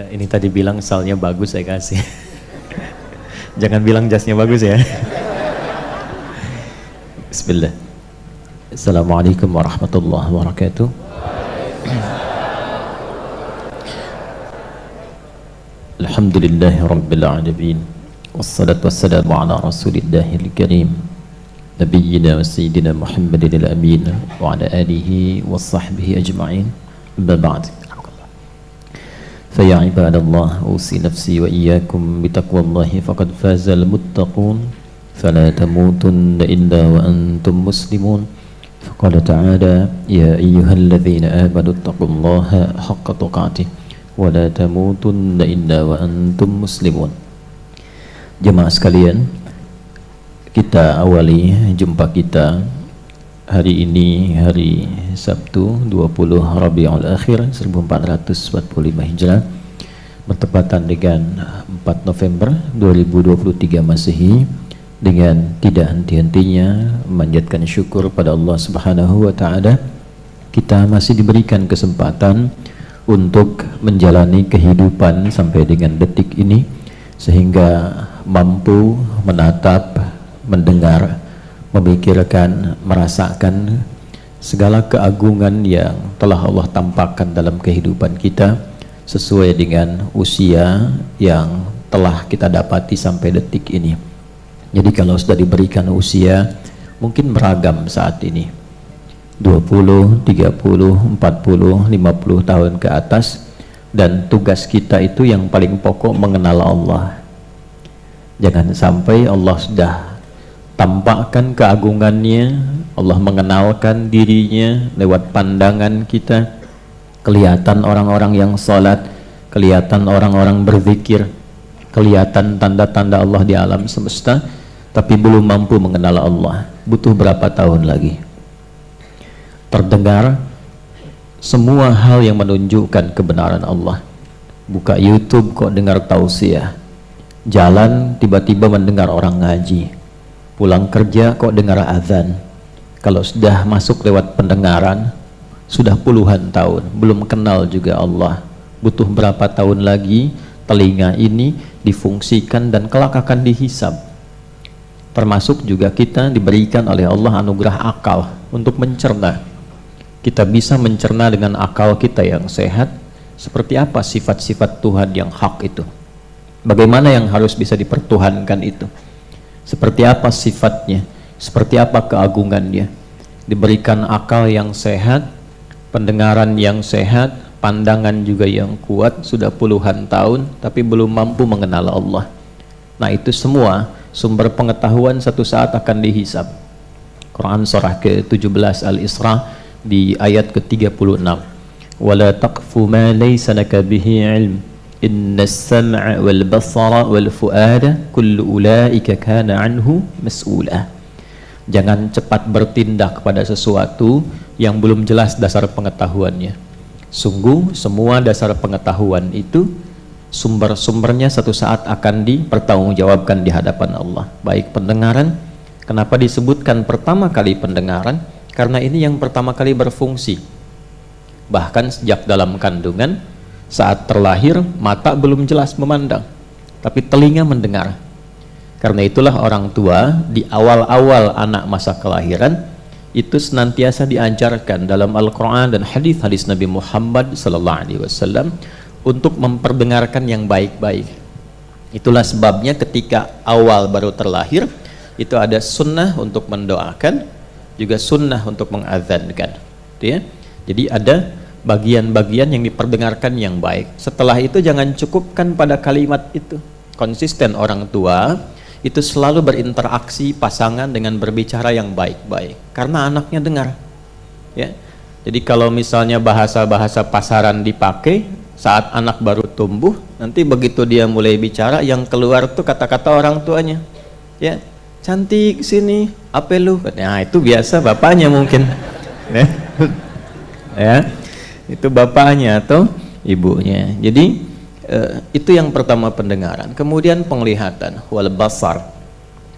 Ini tadi bilang salnya bagus saya kasih. Jangan bilang jasnya bagus ya. Bismillah. Assalamualaikum warahmatullahi wabarakatuh. Alhamdulillahi rabbil alamin. Wassalatu wassalamu ala rasulillahil karim. Nabiyyina wa sayyidina Muhammadin al-amin wa ala alihi wa sahbihi ajma'in. Amma ba'd. فيا عباد الله أوصي نفسي وإياكم بتقوى الله فقد فاز المتقون فلا تموتن إلا وأنتم مسلمون فقال تعالى يا أيها الذين آمنوا اتقوا الله حق تقاته ولا تموتن إلا وأنتم مسلمون. Jemaah sekalian, kita awali jumpa kita hari ini, hari Sabtu 20 Rabiul Akhir 1445 Hijrah, bertepatan dengan 4 November 2023 Masehi, dengan tidak henti-hentinya memanjatkan syukur pada Allah Subhanahu wa taala, kita masih diberikan kesempatan untuk menjalani kehidupan sampai dengan detik ini, sehingga mampu menatap, mendengar, memikirkan, merasakan segala keagungan yang telah Allah tampakkan dalam kehidupan kita sesuai dengan usia yang telah kita dapati sampai detik ini. Jadi kalau sudah diberikan usia, mungkin beragam saat ini, 20, 30, 40, 50 tahun ke atas, dan tugas kita itu yang paling pokok mengenal Allah. Jangan sampai Allah sudah tampakkan keagungannya, Allah mengenalkan dirinya lewat pandangan kita, kelihatan orang-orang yang sholat, kelihatan orang-orang berzikir, kelihatan tanda-tanda Allah di alam semesta, tapi belum mampu mengenal Allah. Butuh berapa tahun lagi? Terdengar semua hal yang menunjukkan kebenaran Allah. Buka YouTube kok dengar tausiah, jalan tiba-tiba mendengar orang ngaji, pulang kerja kok dengar azan. Kalau sudah masuk lewat pendengaran, sudah puluhan tahun belum kenal juga Allah. Butuh berapa tahun lagi telinga ini difungsikan dan kelak akan dihisab. Termasuk juga kita diberikan oleh Allah anugerah akal untuk mencerna. Kita bisa mencerna dengan akal kita yang sehat seperti apa sifat-sifat Tuhan yang hak itu, bagaimana yang harus bisa dipertuhankan itu, seperti apa sifatnya, seperti apa keagungannya. Diberikan akal yang sehat, pendengaran yang sehat, pandangan juga yang kuat, sudah puluhan tahun tapi belum mampu mengenal Allah. Nah, itu semua sumber pengetahuan satu saat akan dihisab. Quran surah ke-17 Al-Isra di ayat ke-36, wala taqfu ma laysa laka bihi ilm innas sam'a wal basara wal fuada kullu ulaika kana anhu mas'ula. Jangan cepat bertindak pada sesuatu yang belum jelas dasar pengetahuannya. Sungguh semua dasar pengetahuan itu sumber-sumbernya satu saat akan dipertanggungjawabkan di hadapan Allah. Baik pendengaran, kenapa disebutkan pertama kali pendengaran? Karena ini yang pertama kali berfungsi. Bahkan sejak dalam kandungan, saat terlahir, mata belum jelas memandang, tapi telinga mendengar. Karena itulah orang tua di awal-awal anak masa kelahiran itu senantiasa diajarkan dalam Al-Quran dan hadis-hadis Nabi Muhammad SAW untuk memperdengarkan yang baik-baik. Itulah sebabnya ketika awal baru terlahir itu ada sunnah untuk mendoakan, juga sunnah untuk mengazankan, ya. Jadi ada bagian-bagian yang diperdengarkan yang baik. Setelah itu jangan cukupkan pada kalimat itu. Konsisten orang tua itu selalu berinteraksi pasangan dengan berbicara yang baik-baik, karena anaknya dengar, ya. Jadi kalau misalnya bahasa-bahasa pasaran dipakai saat anak baru tumbuh, nanti begitu dia mulai bicara, yang keluar tuh kata-kata orang tuanya, ya, cantik sini, apa lu? Nah, itu biasa bapaknya mungkin, ya, itu bapaknya atau ibunya. Jadi itu yang pertama pendengaran. Kemudian penglihatan, wal basar,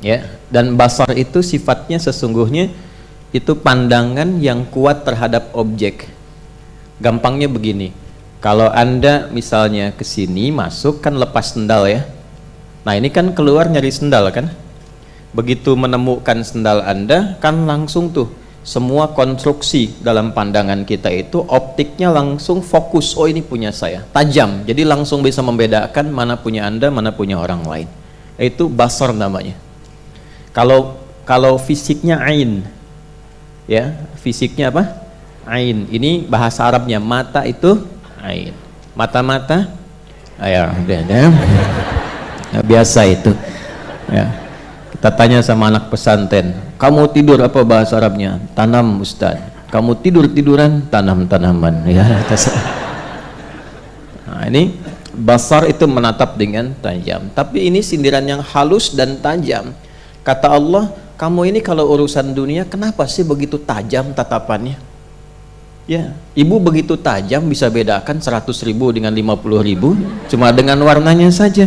ya. Dan basar itu sifatnya sesungguhnya itu pandangan yang kuat terhadap objek. Gampangnya begini, Kalau Anda misalnya ke sini masuk kan lepas sendal ya. Nah, ini kan keluar nyari sendal kan. Begitu menemukan sendal Anda kan langsung tuh semua konstruksi dalam pandangan kita itu optiknya langsung fokus, oh ini punya saya, tajam. Jadi langsung bisa membedakan mana punya Anda, mana punya orang lain. Itu basar namanya. Kalau fisiknya ain, ya fisiknya apa? Ain. Ini bahasa Arabnya mata itu ain. Mata-mata, ya, biasa itu. Ya. Kita tanya sama anak pesantren, kamu tidur apa bahasa Arabnya? Tanam Ustaz. Kamu tiduran, tanam-tanaman. Ya. Nah, ini basar itu menatap dengan tajam. Tapi ini sindiran yang halus dan tajam. Kata Allah, kamu ini kalau urusan dunia kenapa sih begitu tajam tatapannya? Ya, ibu begitu tajam bisa bedakan 100.000 dengan 50.000 cuma dengan warnanya saja.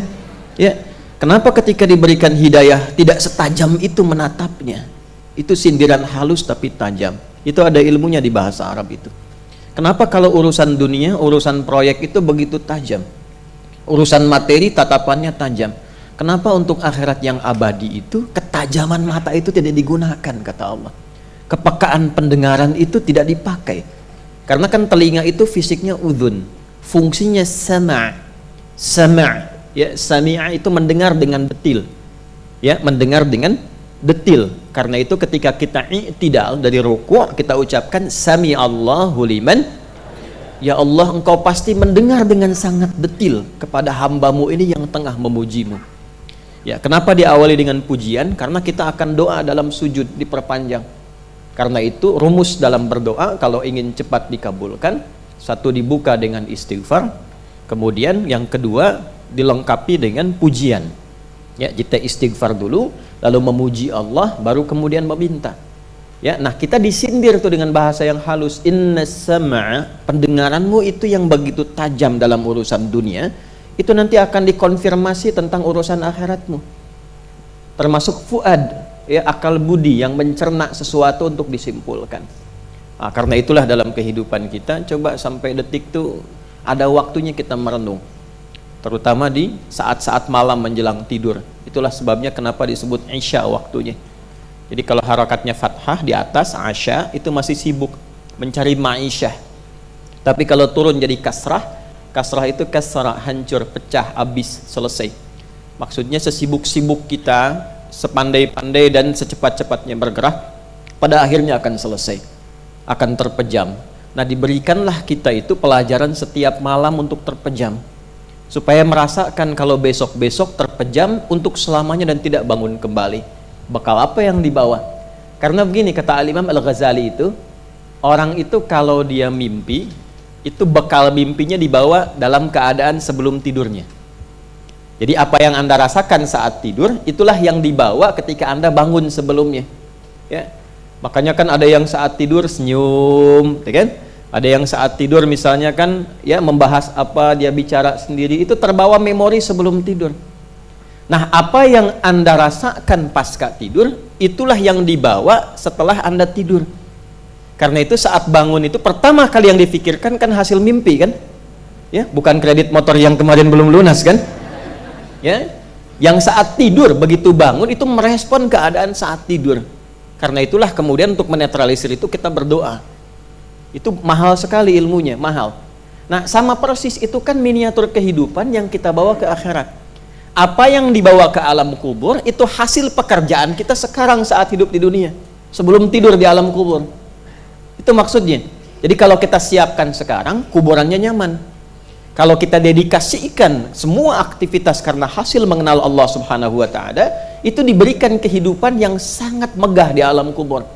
Ya, kenapa ketika diberikan hidayah tidak setajam itu menatapnya? Itu sindiran halus tapi tajam. Itu ada ilmunya di bahasa Arab itu. Kenapa kalau urusan dunia, urusan proyek itu begitu tajam? Urusan materi tatapannya tajam. Kenapa untuk akhirat yang abadi itu ketajaman mata itu tidak digunakan, kata Allah? Kepekaan pendengaran itu tidak dipakai. Karena kan telinga itu fisiknya udhun, fungsinya sama'. Ya, sami'a itu mendengar dengan detil. Ya, mendengar dengan detil. Karena itu ketika kita i'tidal dari ruku' kita ucapkan sami Allahu liman. Ya Allah, engkau pasti mendengar dengan sangat detil kepada hambamu ini yang tengah memujimu. Ya, kenapa diawali dengan pujian? Karena kita akan doa dalam sujud diperpanjang. Karena itu rumus dalam berdoa kalau ingin cepat dikabulkan, satu dibuka dengan istighfar, kemudian yang kedua dilengkapi dengan pujian. Ya, kita istighfar dulu, lalu memuji Allah, baru kemudian meminta. Ya, nah kita disindir tuh dengan bahasa yang halus. Inna sam'a, pendengaranmu itu yang begitu tajam dalam urusan dunia, itu nanti akan dikonfirmasi tentang urusan akhiratmu. Termasuk fuad, ya, akal budi yang mencerna sesuatu untuk disimpulkan. Nah, karena itulah dalam kehidupan kita coba sampai detik tuh ada waktunya kita merenung, terutama di saat-saat malam menjelang tidur. Itulah sebabnya kenapa disebut isya waktunya. Jadi kalau harakatnya fathah di atas asya itu masih sibuk mencari ma'isyah. Tapi kalau turun jadi kasrah, kasrah itu kasrah, hancur, pecah, habis, selesai. Maksudnya sesibuk-sibuk kita, sepandai-pandai dan secepat-cepatnya bergerak, pada akhirnya akan selesai, akan terpejam. Nah, diberikanlah kita itu pelajaran setiap malam untuk terpejam, supaya merasakan kalau besok-besok terpejam untuk selamanya dan tidak bangun kembali. Bekal apa yang dibawa? Karena begini kata Al-Imam Al-Ghazali itu, orang itu kalau dia mimpi, itu bekal mimpinya dibawa dalam keadaan sebelum tidurnya. Jadi apa yang Anda rasakan saat tidur, itulah yang dibawa ketika Anda bangun sebelumnya. Ya. Makanya kan ada yang saat tidur senyum, ya kan? Ada yang saat tidur misalnya kan ya membahas apa, dia bicara sendiri, itu terbawa memori sebelum tidur. Nah, apa yang Anda rasakan pasca tidur, itulah yang dibawa setelah Anda tidur. Karena itu saat bangun itu pertama kali yang difikirkan kan hasil mimpi kan? Ya, bukan kredit motor yang kemarin belum lunas kan? Ya, yang saat tidur begitu bangun itu merespon keadaan saat tidur. Karena itulah kemudian untuk menetralisir itu kita berdoa. Itu mahal sekali ilmunya, mahal. Nah, sama persis itu kan miniatur kehidupan yang kita bawa ke akhirat. Apa yang dibawa ke alam kubur itu hasil pekerjaan kita sekarang saat hidup di dunia, sebelum tidur di alam kubur. Itu maksudnya. Jadi kalau kita siapkan sekarang, kuburannya nyaman. Kalau kita dedikasikan semua aktivitas karena hasil mengenal Allah Subhanahu wa Ta'ala, itu diberikan kehidupan yang sangat megah di alam kubur.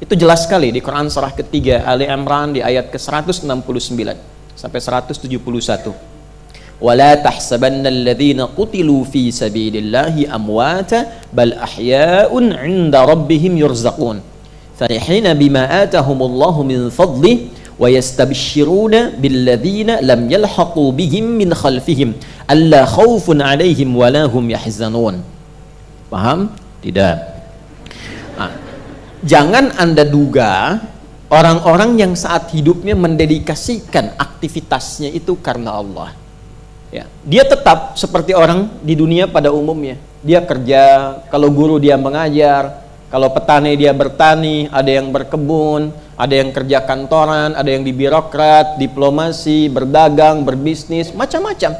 Itu jelas sekali di Quran surah ketiga Ali Imran di ayat ke-169 sampai 171. وَلَا تَحْسَبَنَّ الَّذِينَ قُتِلُوا فِي سَبِيلِ اللَّهِ أَمْوَاتًا بَلْ أَحْيَاءٌ عِنْدَ رَبِّهِمْ يُرْزَقُونَ فَرِحِينَ بِمَا آتَاهُمُ اللَّهُ مِنْ فَضْلِهِ وَيَسْتَبْشِرُونَ بِالَّذِينَ لَمْ يَلْحَقُوا بِهِمْ مِنْ خَلْفِهِمْ أَلَّا خَوْفٌ عَلَيْهِمْ وَلَا هُمْ يَحْزَنُونَ. Paham? Tidak. Nah, jangan Anda duga Orang-orang yang saat hidupnya mendedikasikan aktivitasnya itu karena Allah. Ya, dia tetap seperti orang di dunia pada umumnya. Dia kerja, kalau guru dia mengajar, kalau petani dia bertani, ada yang berkebun, ada yang kerja kantoran, ada yang di birokrat, diplomasi, berdagang, berbisnis, macam-macam.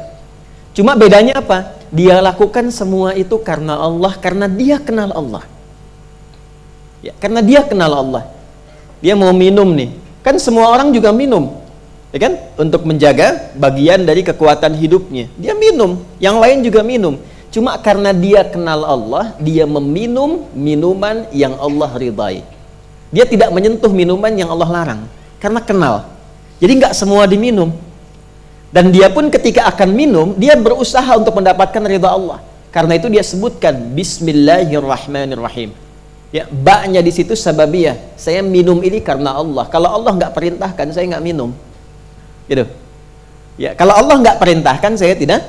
Cuma bedanya apa? Dia lakukan semua itu karena Allah, karena dia kenal Allah. Ya, karena dia kenal Allah. Dia mau minum nih, kan semua orang juga minum, ya kan? Untuk menjaga bagian dari kekuatan hidupnya, dia minum, yang lain juga minum. Cuma karena dia kenal Allah, dia meminum minuman yang Allah ridai. Dia tidak menyentuh minuman yang Allah larang, karena kenal. Jadi nggak semua diminum. Dan dia pun ketika akan minum, dia berusaha untuk mendapatkan ridha Allah. Karena itu dia sebutkan Bismillahirrahmanirrahim. Ya, baknya di situ sababiyah. Saya minum ini karena Allah. Kalau Allah nggak perintahkan, saya nggak minum. Gitu. Ya, kalau Allah nggak perintahkan, saya tidak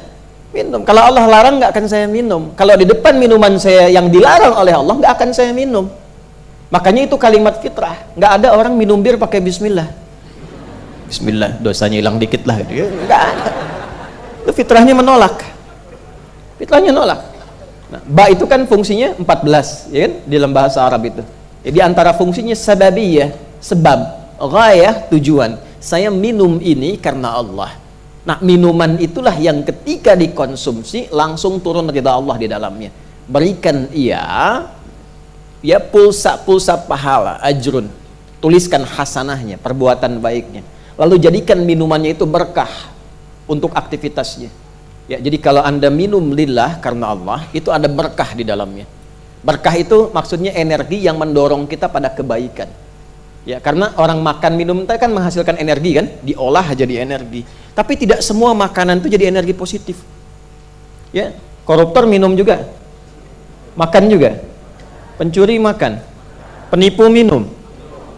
minum. Kalau Allah larang, nggak akan saya minum. Kalau di depan minuman saya yang dilarang oleh Allah, nggak akan saya minum. Makanya itu kalimat fitrah. Nggak ada orang minum bir pakai Bismillah. Bismillah, dosanya hilang dikit lah. Gitu. Nggak ada. Itu fitrahnya menolak. Fitrahnya nolak. Nah, ba itu kan fungsinya 14, ya kan? Di dalam bahasa Arab itu. Jadi antara fungsinya sababiyah, sebab, ghayah, tujuan. Saya minum ini karena Allah. Nah, minuman itulah yang ketika dikonsumsi langsung turun ridha Allah di dalamnya. Berikan ia ya pulsa pahala, ajrun. Tuliskan hasanahnya, perbuatan baiknya. Lalu jadikan minumannya itu berkah untuk aktivitasnya. Ya, jadi kalau Anda minum lillah karena Allah, itu ada berkah di dalamnya. Berkah itu maksudnya energi yang mendorong kita pada kebaikan. Ya, karena orang makan minum itu kan menghasilkan energi kan, diolah jadi energi. Tapi tidak semua makanan itu jadi energi positif. Ya, koruptor minum juga. Makan juga. Pencuri makan. Penipu minum.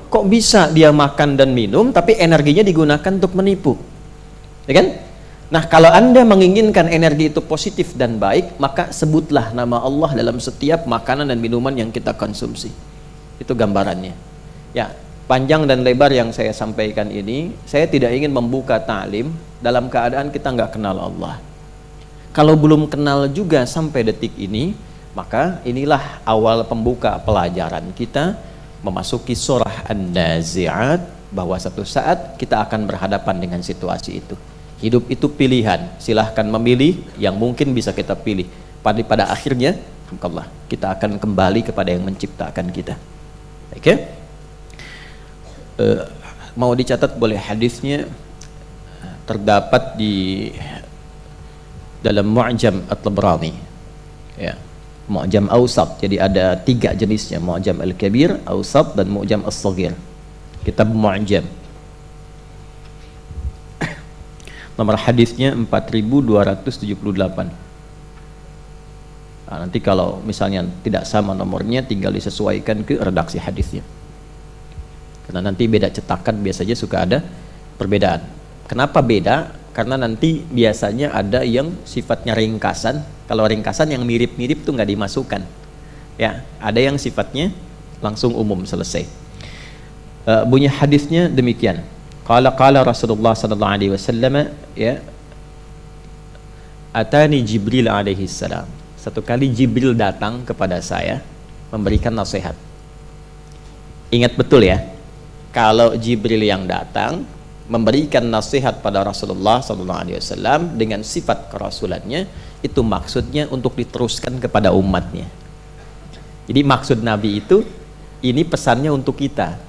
Kok bisa dia makan dan minum tapi energinya digunakan untuk menipu? Ya kan? Nah, kalau Anda menginginkan energi itu positif dan baik, maka sebutlah nama Allah dalam setiap makanan dan minuman yang kita konsumsi. Itu gambarannya. Ya, panjang dan lebar yang saya sampaikan ini, saya tidak ingin membuka ta'lim dalam keadaan kita nggak kenal Allah. Kalau belum kenal juga sampai detik ini, maka inilah awal pembuka pelajaran kita memasuki surah An-Nazi'at, bahwa satu saat kita akan berhadapan dengan situasi itu. Hidup itu pilihan, silahkan memilih yang mungkin bisa kita pilih. Pada akhirnya, Allah, kita akan kembali kepada yang menciptakan kita. Oke? Mau dicatat boleh, hadisnya terdapat di dalam Mu'jam At-Tabrani. Ya, Mu'jam Awsat. Jadi ada 3 jenisnya, Mu'jam Al-Kabir, Awsat, dan Mu'jam As-Saghir. Kitab Mu'jam. Nomor hadisnya 4278. Nah, nanti kalau misalnya tidak sama nomornya, tinggal disesuaikan ke redaksi hadisnya. Karena nanti beda cetakan biasanya suka ada perbedaan. Kenapa beda? Karena nanti biasanya ada yang sifatnya ringkasan. Kalau ringkasan yang mirip-mirip tuh nggak dimasukkan. Ya, ada yang sifatnya langsung umum selesai. Bunyi hadisnya demikian. Qala Rasulullah sallallahu alaihi wasallam, ya, atani Jibril alaihi salam. Satu kali Jibril datang kepada saya memberikan nasihat. Ingat betul ya, kalau Jibril yang datang memberikan nasihat pada Rasulullah sallallahu alaihi wasallam dengan sifat kerasulannya, itu maksudnya untuk diteruskan kepada umatnya. Jadi maksud Nabi itu, ini pesannya untuk kita.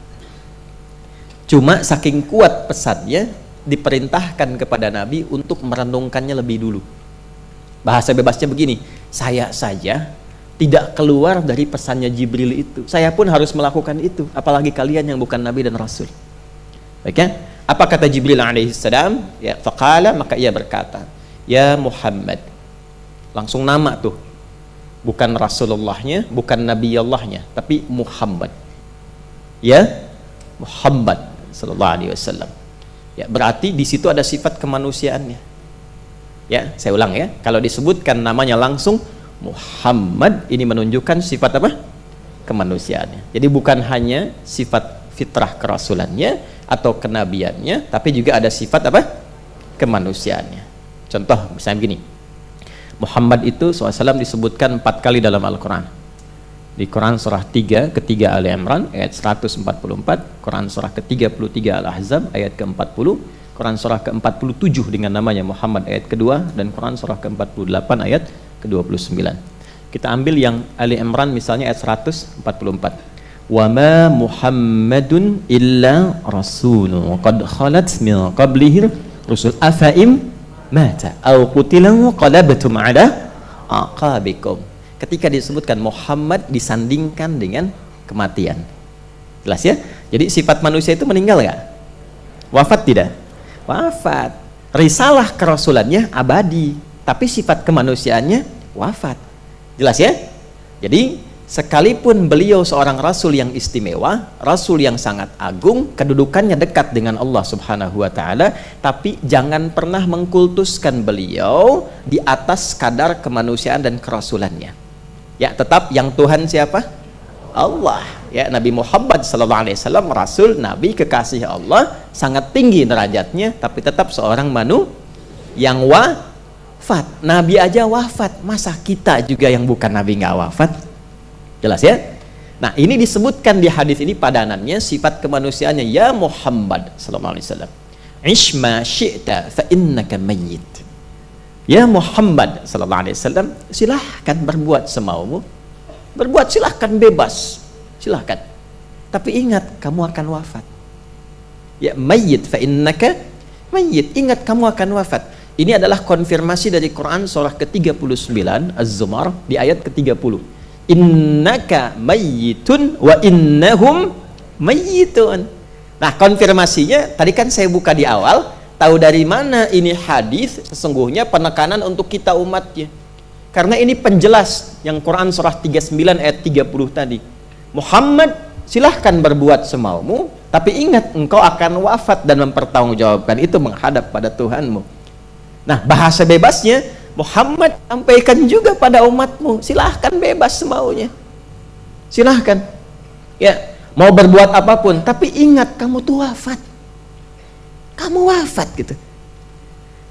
Cuma saking kuat pesannya, diperintahkan kepada Nabi untuk merenungkannya lebih dulu. Bahasa bebasnya begini, saya saja tidak keluar dari pesannya Jibril itu. Saya pun harus melakukan itu, apalagi kalian yang bukan Nabi dan Rasul. Baik ya? Apa kata Jibril alaihissalam? Ya, faqala, maka ia berkata, ya Muhammad. Langsung nama tuh. Bukan Rasulullahnya, bukan Nabi Allahnya, tapi Muhammad. Ya, Muhammad sallallahu alaihi wasallam. Ya, berarti di situ ada sifat kemanusiaannya. Ya, saya ulang ya. Kalau disebutkan namanya langsung Muhammad, ini menunjukkan sifat apa? Kemanusiaannya. Jadi bukan hanya sifat fitrah kerasulannya atau kenabiannya, tapi juga ada sifat apa? Kemanusiaannya. Contoh misalnya begini, Muhammad itu SAW disebutkan 4 kali dalam Al-Quran. Di Quran surah 3 ketiga Ali Imran ayat 144, Quran surah ke-33 Al-Ahzab ayat ke-40, Quran surah ke-47 dengan namanya Muhammad ayat kedua, dan Quran surah ke-48 ayat ke-29. Kita ambil yang Ali Imran misalnya ayat 144. Wa ma Muhammadun illa rasulun qad khalat min qablihi rusul afaim mata aw qutilan qalabtum ala aqabikum. Ketika disebutkan Muhammad disandingkan dengan kematian. Jelas ya? Jadi sifat manusia itu meninggal nggak? Wafat tidak? Wafat. Risalah kerasulannya abadi, tapi sifat kemanusiaannya wafat. Jelas ya? Jadi sekalipun beliau seorang rasul yang istimewa, rasul yang sangat agung, kedudukannya dekat dengan Allah Subhanahu wa taala, tapi jangan pernah mengkultuskan beliau di atas kadar kemanusiaan dan kerasulannya. Ya, tetap yang Tuhan siapa? Allah. Ya, Nabi Muhammad SAW rasul, nabi, kekasih Allah, sangat tinggi derajatnya, tapi tetap seorang yang wafat. Nabi aja wafat, masa kita juga yang bukan nabi nggak wafat? Jelas ya? Nah, ini disebutkan di hadis ini padanannya sifat kemanusiaannya, ya Muhammad SAW, ish ma syi'ta fa innaka mayyit. Ya Muhammad SAW, silahkan berbuat semaumu, berbuat silahkan, bebas, silahkan, tapi ingat kamu akan wafat. Ya mayyit fa innaka mayyit, ingat kamu akan wafat. Ini adalah konfirmasi dari Quran surah ke-39 Az-Zumar di ayat ke-30. Innaka mayyitun wa innahum mayyitun. Nah, konfirmasinya tadi kan saya buka di awal, tahu dari mana ini hadis? Sesungguhnya penekanan untuk kita umatnya. Karena ini penjelas yang Quran surah 39 ayat 30 tadi. Muhammad, silahkan berbuat semaumu, tapi ingat engkau akan wafat dan mempertanggungjawabkan itu menghadap pada Tuhanmu. Nah, bahasa bebasnya Muhammad sampaikan juga pada umatmu, silahkan bebas semaunya, silahkan ya, mau berbuat apapun, tapi ingat kamu tuh wafat, kamu wafat gitu.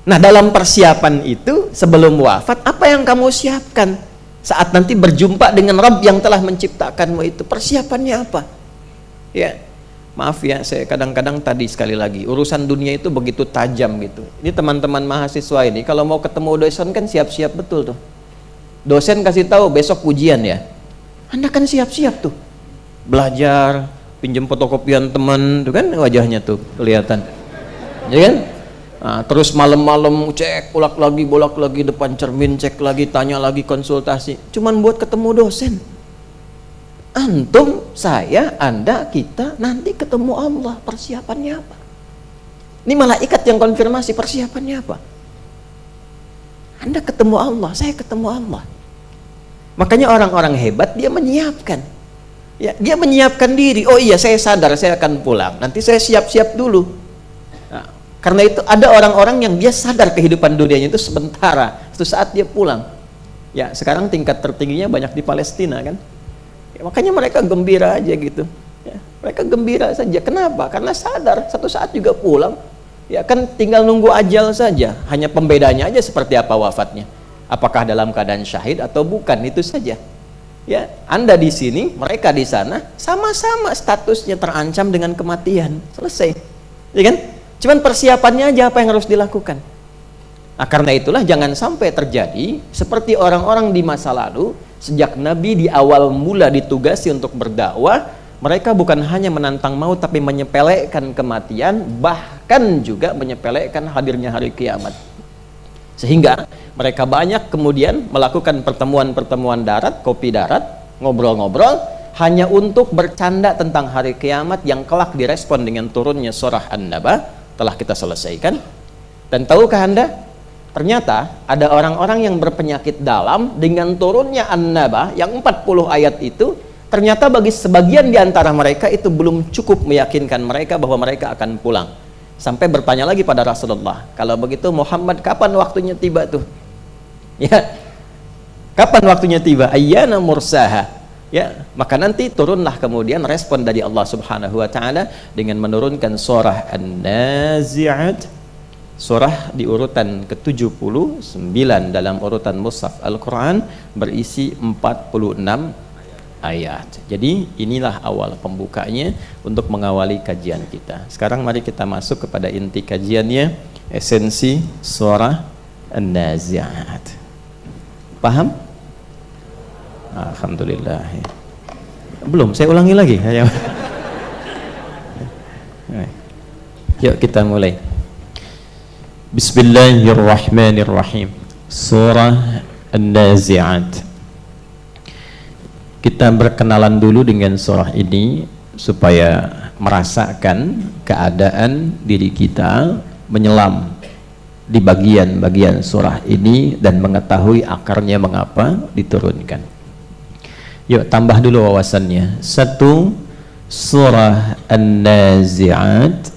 Nah, dalam persiapan itu sebelum wafat, apa yang kamu siapkan saat nanti berjumpa dengan Rabb yang telah menciptakanmu itu? Persiapannya apa? Ya, maaf ya, saya kadang-kadang tadi sekali lagi, urusan dunia itu begitu tajam gitu. Ini teman-teman mahasiswa ini kalau mau ketemu dosen kan siap-siap betul tuh. Dosen kasih tahu besok ujian ya, Anda kan siap-siap tuh, belajar, pinjam fotokopian teman tuh kan, wajahnya tuh kelihatan, ya kan? Nah, terus malam-malam cek bolak lagi depan cermin, cek lagi, tanya lagi, konsultasi, cuman buat ketemu dosen. Antum, saya, Anda, kita nanti ketemu Allah, persiapannya apa? Ini malaikat yang konfirmasi, persiapannya apa? Anda ketemu Allah, saya ketemu Allah. Makanya orang-orang hebat dia menyiapkan. Ya, dia menyiapkan diri. Oh iya, saya sadar saya akan pulang. Nanti saya siap-siap dulu. Nah, karena itu ada orang-orang yang dia sadar kehidupan dunianya itu sementara. Suatu saat dia pulang. Ya, sekarang tingkat tertingginya banyak di Palestina kan. Ya, makanya mereka gembira aja gitu ya, mereka gembira saja. Kenapa? Karena sadar satu saat juga pulang ya kan, tinggal nunggu ajal saja. Hanya pembedanya aja seperti apa wafatnya, apakah dalam keadaan syahid atau bukan, itu saja ya. Anda di sini, mereka di sana, sama-sama statusnya terancam dengan kematian, selesai ya kan. Cuman persiapannya aja apa yang harus dilakukan. Nah, karena itulah jangan sampai terjadi seperti orang-orang di masa lalu. Sejak Nabi di awal mula ditugasi untuk berdakwah, mereka bukan hanya menantang maut tapi menyepelekan kematian, bahkan juga menyepelekan hadirnya hari kiamat. Sehingga mereka banyak kemudian melakukan pertemuan-pertemuan darat, kopi darat, ngobrol-ngobrol hanya untuk bercanda tentang hari kiamat yang kelak direspon dengan turunnya surah An-Naba, telah kita selesaikan. Dan tahukah Anda, ternyata ada orang-orang yang berpenyakit dalam dengan turunnya An-Naba yang 40 ayat itu, ternyata bagi sebagian di antara mereka itu belum cukup meyakinkan mereka bahwa mereka akan pulang. Sampai bertanya lagi pada Rasulullah, kalau begitu Muhammad kapan waktunya tiba tuh? Ya, kapan waktunya tiba? Ayyana mursaha, Ya, maka nanti turunlah kemudian respon dari Allah Subhanahu wa taala dengan menurunkan surah An-Nazi'at, surah di urutan ke-79 dalam urutan mushaf Al-Qur'an, berisi 46 ayat. Jadi inilah awal pembukanya untuk mengawali kajian kita. Sekarang mari kita masuk kepada inti kajiannya, esensi surah An-Nazi'at. Paham? Alhamdulillah. Belum, saya ulangi lagi. Yuk kita mulai. Bismillahirrahmanirrahim. Surah An-Nazi'at. Kita berkenalan dulu dengan surah ini supaya merasakan keadaan diri kita menyelam di bagian-bagian surah ini dan mengetahui akarnya mengapa diturunkan. Yuk tambah dulu wawasannya. 1. Surah An-Nazi'at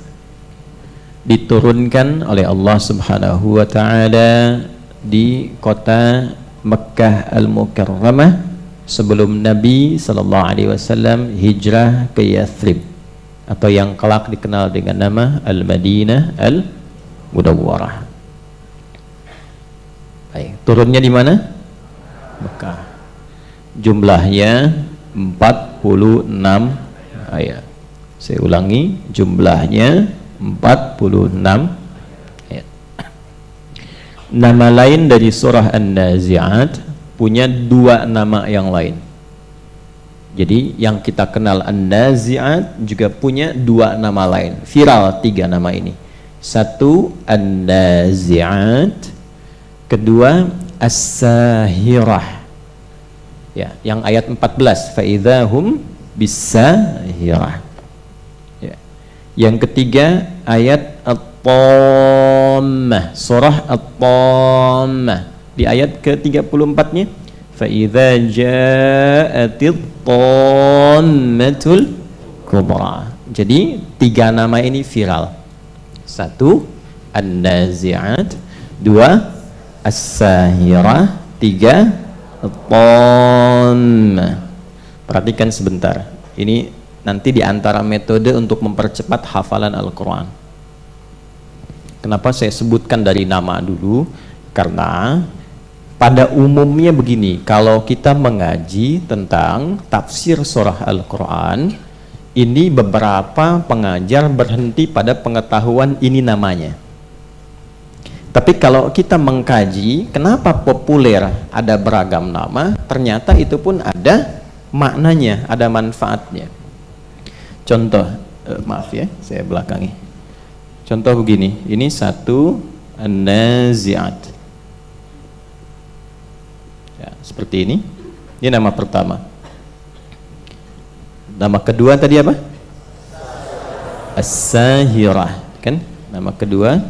diturunkan oleh Allah Subhanahu wa taala di kota Mekkah Al-Mukarramah sebelum Nabi sallallahu alaihi wasallam hijrah ke Yathrib atau yang kelak dikenal dengan nama Al-Madinah Al-Mudawwarah. Baik, turunnya di mana? Mekah. Jumlahnya 46 ayat. Saya ulangi, jumlahnya 46 ayat. Nama lain dari surah An-Nazi'at punya 2 nama yang lain. Jadi yang kita kenal An-Nazi'at juga punya 2 nama lain. Viral 3 nama ini. 1 An-Nazi'at, kedua As-Sahirah. Ya, yang ayat 14, fa idzahum bis-sahirah. Ya. Yang ketiga ayat At-Tammah, surah At-Tammah. Di ayat ke-34-nya, fa idza ja'atit tammatul kubra. Jadi 3 nama ini viral. 1 An-Nazi'at, 2 As-Sahirah, 3 At-Tammah. Perhatikan sebentar. Ini nanti di antara metode untuk mempercepat hafalan Al-Qur'an. Kenapa saya sebutkan dari nama dulu? Karena pada umumnya begini, kalau kita mengaji tentang tafsir surah Al-Quran, ini beberapa pengajar berhenti pada pengetahuan ini namanya. Tapi kalau kita mengkaji kenapa populer ada beragam nama, ternyata itu pun ada maknanya, ada manfaatnya. Contoh, maaf ya, saya belakangi. Contoh begini, ini 1 An-Nazi'at. Seperti ini. Ini nama pertama. Nama kedua tadi apa? As-Sahirah, kan? Nama kedua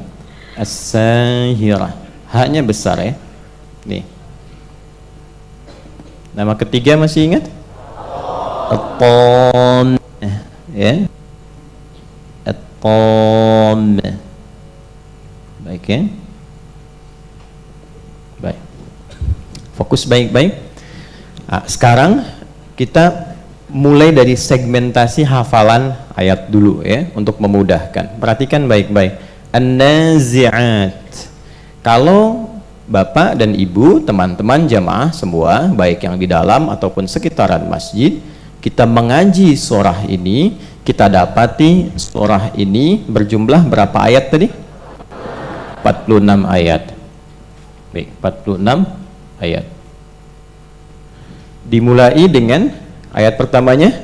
As-Sahirah. Haknya besar ya. Nih. Nama ketiga masih ingat? At-Tammah, ya. At-Tammah. Baik ya. Baik. Fokus baik-baik. Nah, sekarang kita mulai dari segmentasi hafalan ayat dulu ya, untuk memudahkan. Perhatikan baik-baik. An-Nazi'at. Kalau Bapak dan Ibu, teman-teman jamaah semua, baik yang di dalam ataupun sekitaran masjid, kita mengaji surah ini, kita dapati surah ini berjumlah berapa ayat tadi? 46 ayat. Baik, 46 ayat. Dimulai dengan ayat pertamanya,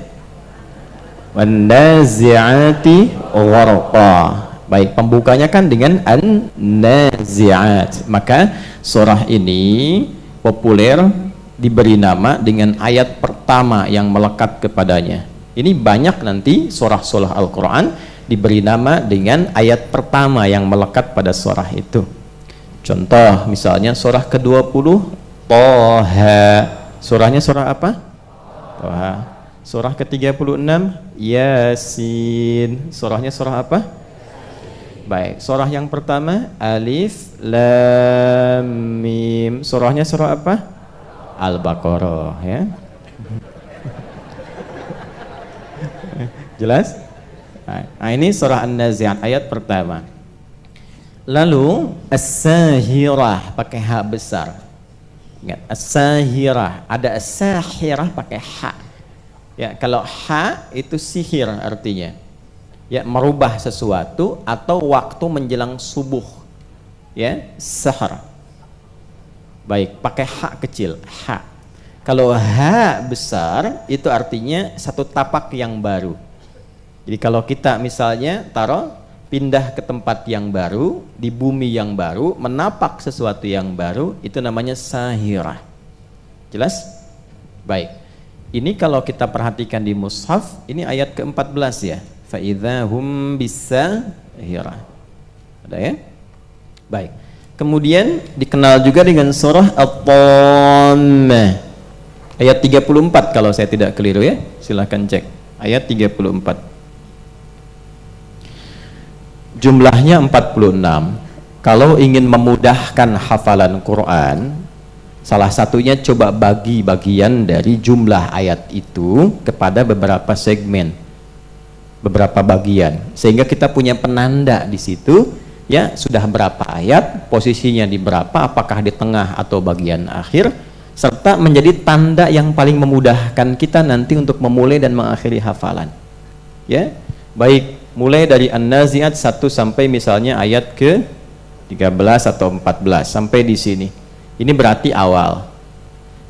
Wan-Nazi'ati gharqa. Baik, pembukanya kan dengan An-Nazi'at. Maka surah ini populer diberi nama dengan ayat pertama yang melekat kepadanya. Ini banyak nanti surah-surah Al-Quran diberi nama dengan ayat pertama yang melekat pada surah itu. Contoh misalnya surah ke-20 Toha. Surahnya surah apa? Toha. Surah ke-36 Yasin. Surahnya surah apa? Baik, surah yang pertama Alif Lam Mim. Surahnya surah apa? Al-Baqarah ya. Jelas? Nah, ini surah An-Nazi'at ayat pertama. Lalu as-sahirah pakai H besar. Ingat, as-sahirah, ada as-sahirah pakai H. Ya, kalau H itu sihir artinya. Ya, merubah sesuatu atau waktu menjelang subuh. Ya, sahar. Baik, pakai H kecil, H. Kalau H besar itu artinya satu tapak yang baru. Jadi kalau kita misalnya pindah ke tempat yang baru, di bumi yang baru, menapak sesuatu yang baru, itu namanya sahirah. Jelas? Baik. Ini kalau kita perhatikan di mushaf, ini ayat ke-14 ya. Fa idzahum bisahirah. Ada ya? Baik. Kemudian dikenal juga dengan surah At-Tammah. Ayat 34 kalau saya tidak keliru ya. Silahkan cek. Ayat 34. Jumlahnya 46. Kalau ingin memudahkan hafalan Quran, salah satunya coba bagi bagian dari jumlah ayat itu kepada beberapa segmen, beberapa bagian, sehingga kita punya penanda di situ. Ya, sudah berapa ayat, posisinya di berapa, apakah di tengah atau bagian akhir, serta menjadi tanda yang paling memudahkan kita nanti untuk memulai dan mengakhiri hafalan. Ya, baik, mulai dari An-Nazi'at 1 sampai misalnya ayat ke 13 atau 14 sampai di sini. Ini berarti awal.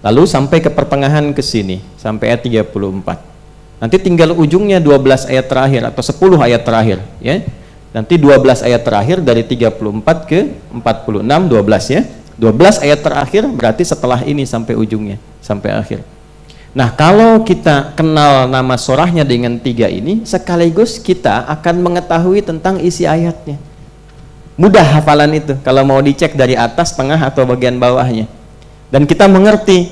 Lalu sampai ke pertengahan ke sini sampai ayat 34. Nanti tinggal ujungnya 12 ayat terakhir atau 10 ayat terakhir, ya. Nanti 12 ayat terakhir dari 34 ke 46, 12 ya. 12 ayat terakhir berarti setelah ini sampai ujungnya, sampai akhir. Nah, kalau kita kenal nama surahnya dengan 3 ini, sekaligus kita akan mengetahui tentang isi ayatnya. Mudah hafalan itu kalau mau dicek dari atas, tengah atau bagian bawahnya. Dan kita mengerti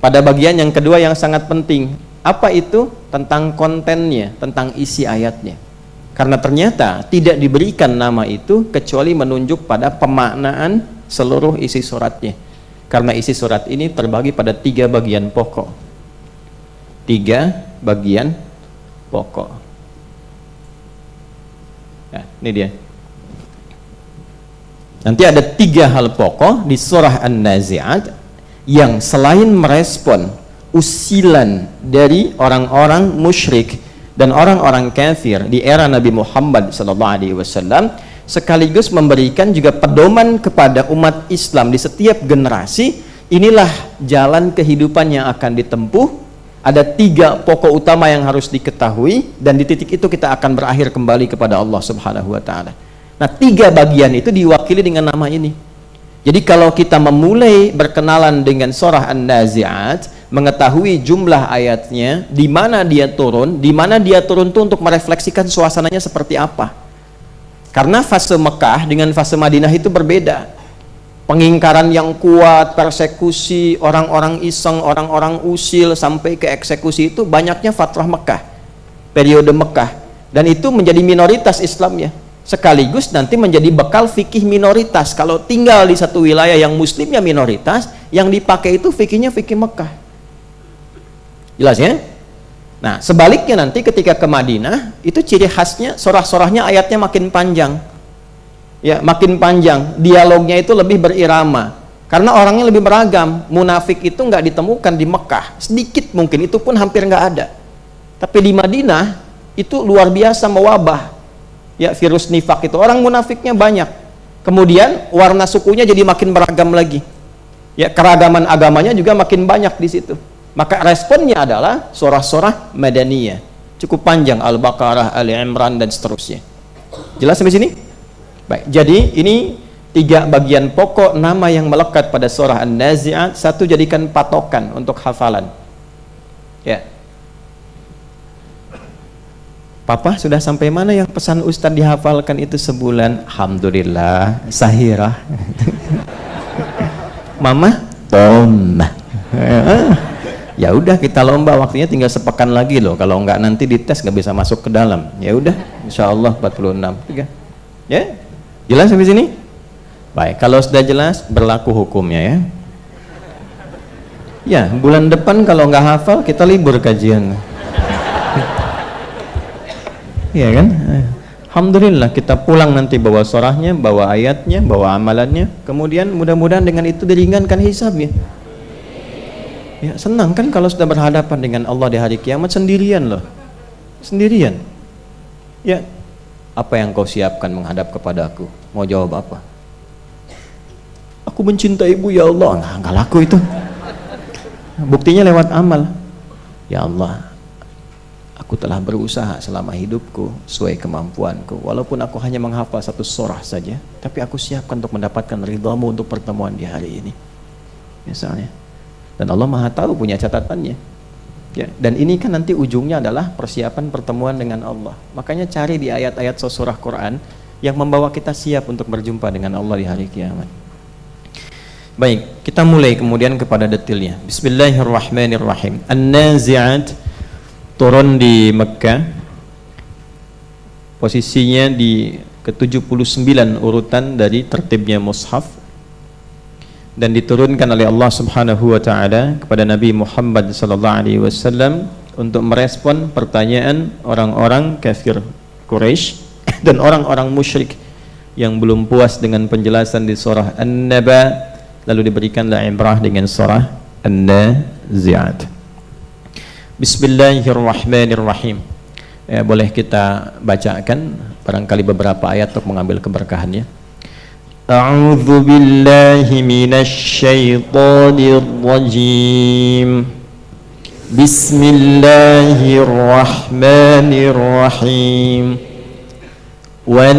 pada bagian yang kedua yang sangat penting. Apa itu? Tentang kontennya, tentang isi ayatnya. Karena ternyata tidak diberikan nama itu kecuali menunjuk pada pemaknaan seluruh isi suratnya. Karena isi surat ini terbagi pada 3 bagian pokok. 3 bagian pokok. Nah, ini dia. Nanti ada 3 hal pokok di surah An-Nazi'at yang selain merespon usilan dari orang-orang musyrik dan orang-orang kafir di era Nabi Muhammad SAW, sekaligus memberikan juga pedoman kepada umat Islam di setiap generasi. Inilah jalan kehidupan yang akan ditempuh. Ada 3 pokok utama yang harus diketahui, dan di titik itu kita akan berakhir kembali kepada Allah Subhanahu wa Ta'ala. Nah, 3 bagian itu diwakili dengan nama ini. Jadi kalau kita memulai berkenalan dengan surah An-Nazi'at, mengetahui jumlah ayatnya, di mana dia turun itu untuk merefleksikan suasananya seperti apa. Karena fase Mekah dengan fase Madinah itu berbeda. Pengingkaran yang kuat, persekusi, orang-orang iseng, orang-orang usil sampai ke eksekusi itu banyaknya fatrah Mekah, periode Mekah, dan itu menjadi minoritas Islamnya. Sekaligus nanti menjadi bekal fikih minoritas. Kalau tinggal di satu wilayah yang muslimnya minoritas, yang dipakai itu fikihnya fikih Mekah. Jelas ya? Nah, sebaliknya nanti ketika ke Madinah, itu ciri khasnya surah-surahnya ayatnya makin panjang. Ya, makin panjang, dialognya itu lebih berirama. Karena orangnya lebih beragam. Munafik itu nggak ditemukan di Mekah, sedikit mungkin, itu pun hampir nggak ada. Tapi di Madinah itu luar biasa mewabah. Ya, virus nifak itu, orang munafiknya banyak. Kemudian warna sukunya jadi makin beragam lagi. Ya, keragaman agamanya juga makin banyak di situ. Maka responnya adalah surah-surah Madaniyah. Cukup panjang, Al-Baqarah, Ali Imran dan seterusnya. Jelas sampai sini? Baik, jadi ini 3 bagian pokok nama yang melekat pada surah An-Nazi'at. 1, jadikan patokan untuk hafalan. Ya. Papa sudah sampai mana yang pesan Ustadz dihafalkan itu sebulan? Alhamdulillah, sahirah. Mama, Tom. Ya udah, kita lomba, waktunya tinggal sepekan lagi loh. Kalau nggak nanti dites nggak bisa masuk ke dalam. Ya udah, insya Allah 46. Ya, jelas sampai sini? Baik, kalau sudah jelas berlaku hukumnya ya. Ya, bulan depan kalau nggak hafal kita libur kajian. Ya kan? Alhamdulillah kita pulang nanti bawa surahnya, bawa ayatnya, bawa amalannya. Kemudian mudah-mudahan dengan itu diringankan hisabnya. Ya, senang kan kalau sudah berhadapan dengan Allah di hari kiamat sendirian loh. Sendirian. Ya, apa yang kau siapkan menghadap kepada aku? Mau jawab apa? Aku mencintai-Mu ya Allah. Enggak laku itu. Buktinya lewat amal. Ya Allah, aku telah berusaha selama hidupku sesuai kemampuanku. Walaupun aku hanya menghafal satu surah saja, tapi aku siapkan untuk mendapatkan ridha-Mu untuk pertemuan di hari ini. Misalnya. Dan Allah Maha tahu, punya catatannya. Ya, dan ini kan nanti ujungnya adalah persiapan pertemuan dengan Allah. Makanya cari di ayat-ayat surah Quran yang membawa kita siap untuk berjumpa dengan Allah di hari kiamat. Baik, kita mulai kemudian kepada detailnya. Bismillahirrahmanirrahim. An-Nazi'at turun di Mekah. Posisinya di ke-79 urutan dari tertibnya mushaf, dan diturunkan oleh Allah Subhanahu wa taala kepada Nabi Muhammad sallallahu alaihi wasallam untuk merespon pertanyaan orang-orang kafir Quraisy dan orang-orang musyrik yang belum puas dengan penjelasan di surah An-Naba. Lalu diberikanlah ibrah dengan surah An-Nazi'at. Bismillahirrahmanirrahim. Boleh kita bacakan barangkali beberapa ayat untuk mengambil keberkahannya. A'udzu billahi minasy syaithanir rajim. Bismillahirrahmanirrahim. Wan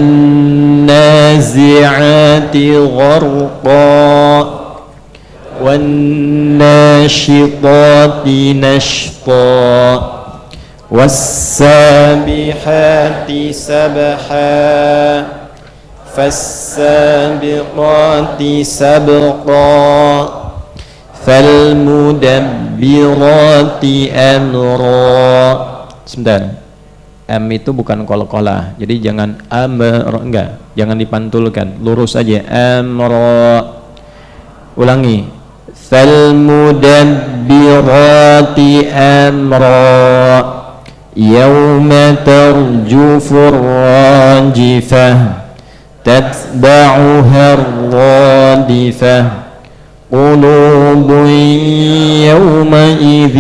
nazi'ati gharqa وَالنَّاشِطَاتِ نَشْطًا وَالسَّابِحَاتِ سَبْحًا فَالسَّابِقَاتِ سَبْقًا فَالْمُدَبِّرَاتِ أَمْرًا. Sebentar, itu bukan qalqalah, jadi jangan enggak, jangan dipantulkan, lurus aja. Amra. Ulangi. فَالْمُدَبِّرَاتِ أَمْرًا يَوْمَ تَرْجُفُ الرَّاجِفَةُ تَتْبَعُهَا الرَّادِفَةُ قُلُوبٌ يَوْمَئِذٍ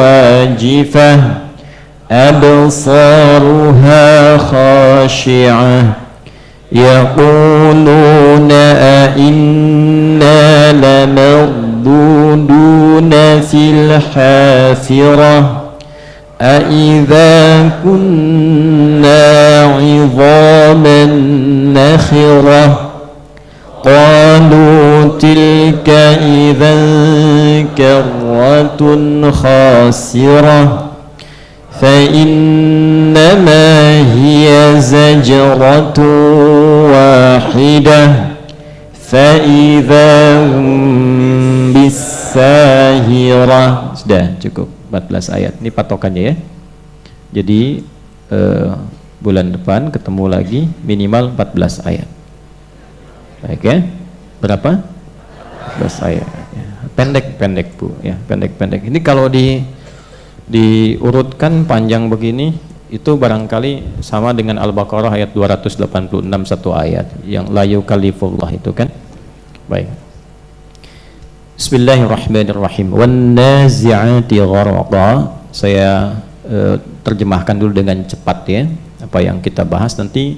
وَاجِفَةٌ أَبْصَارُهَا خَاشِعَةٌ يَقُولُونَ أَإِنَّا لَمَرْدُودُونَ فِي الْحَافِرَةِ أَإِذَا كُنَّا عِظَامًا نَخِرَةً قَالُوا تِلْكَ إِذًا كَرَّةٌ خَاسِرَةٌ فَإِنَّمَا هِيَ زَجْرَةٌ وَاحِدَةٌ فَإِذَا هُمْ بِالسَّاهِرَةِ. Sudah cukup 14 ayat. Ini patokannya ya. Jadi bulan depan ketemu lagi minimal 14 ayat. Baik ya. Berapa? 14 ayat. Pendek-pendek Bu ya, pendek-pendek. Ini kalau diurutkan panjang begini itu barangkali sama dengan Al-Baqarah ayat 286 satu ayat yang la yukallifullah itu kan. Baik. Bismillahirrahmanirrahim. Wan nazi'ati gharqa. Saya terjemahkan dulu dengan cepat ya apa yang kita bahas. Nanti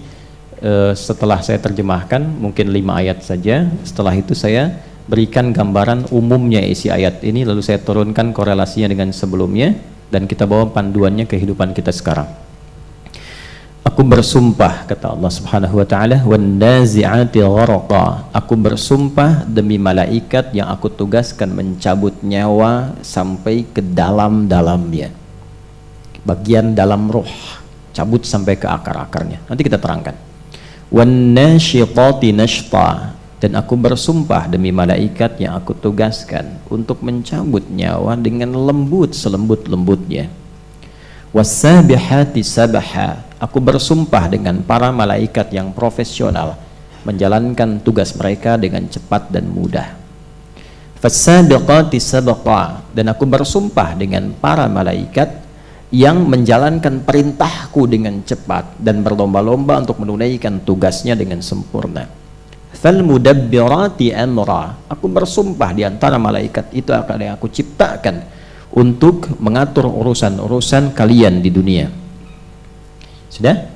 setelah saya terjemahkan mungkin 5 ayat saja. Setelah itu saya berikan gambaran umumnya isi ayat ini, lalu saya turunkan korelasinya dengan sebelumnya, dan kita bawa panduannya kehidupan kita sekarang. Aku bersumpah, kata Allah Subhanahu wa taala, wan nazi'ati gharqa. Aku bersumpah demi malaikat yang aku tugaskan mencabut nyawa sampai ke dalam-dalamnya. Bagian dalam roh, cabut sampai ke akar-akarnya. Nanti kita terangkan. Wan nasyitati nashta. Dan aku bersumpah demi malaikat yang aku tugaskan untuk mencabut nyawa dengan lembut selembut-lembutnya. Wassabihati sabaha. Aku bersumpah dengan para malaikat yang profesional menjalankan tugas mereka dengan cepat dan mudah. Fassabiqati sabqa. Dan aku bersumpah dengan para malaikat yang menjalankan perintahku dengan cepat dan berlomba-lomba untuk menunaikan tugasnya dengan sempurna. Fal mudabbirati amra, aku bersumpah di antara malaikat itu akan yang aku ciptakan untuk mengatur urusan-urusan kalian di dunia. Sudah?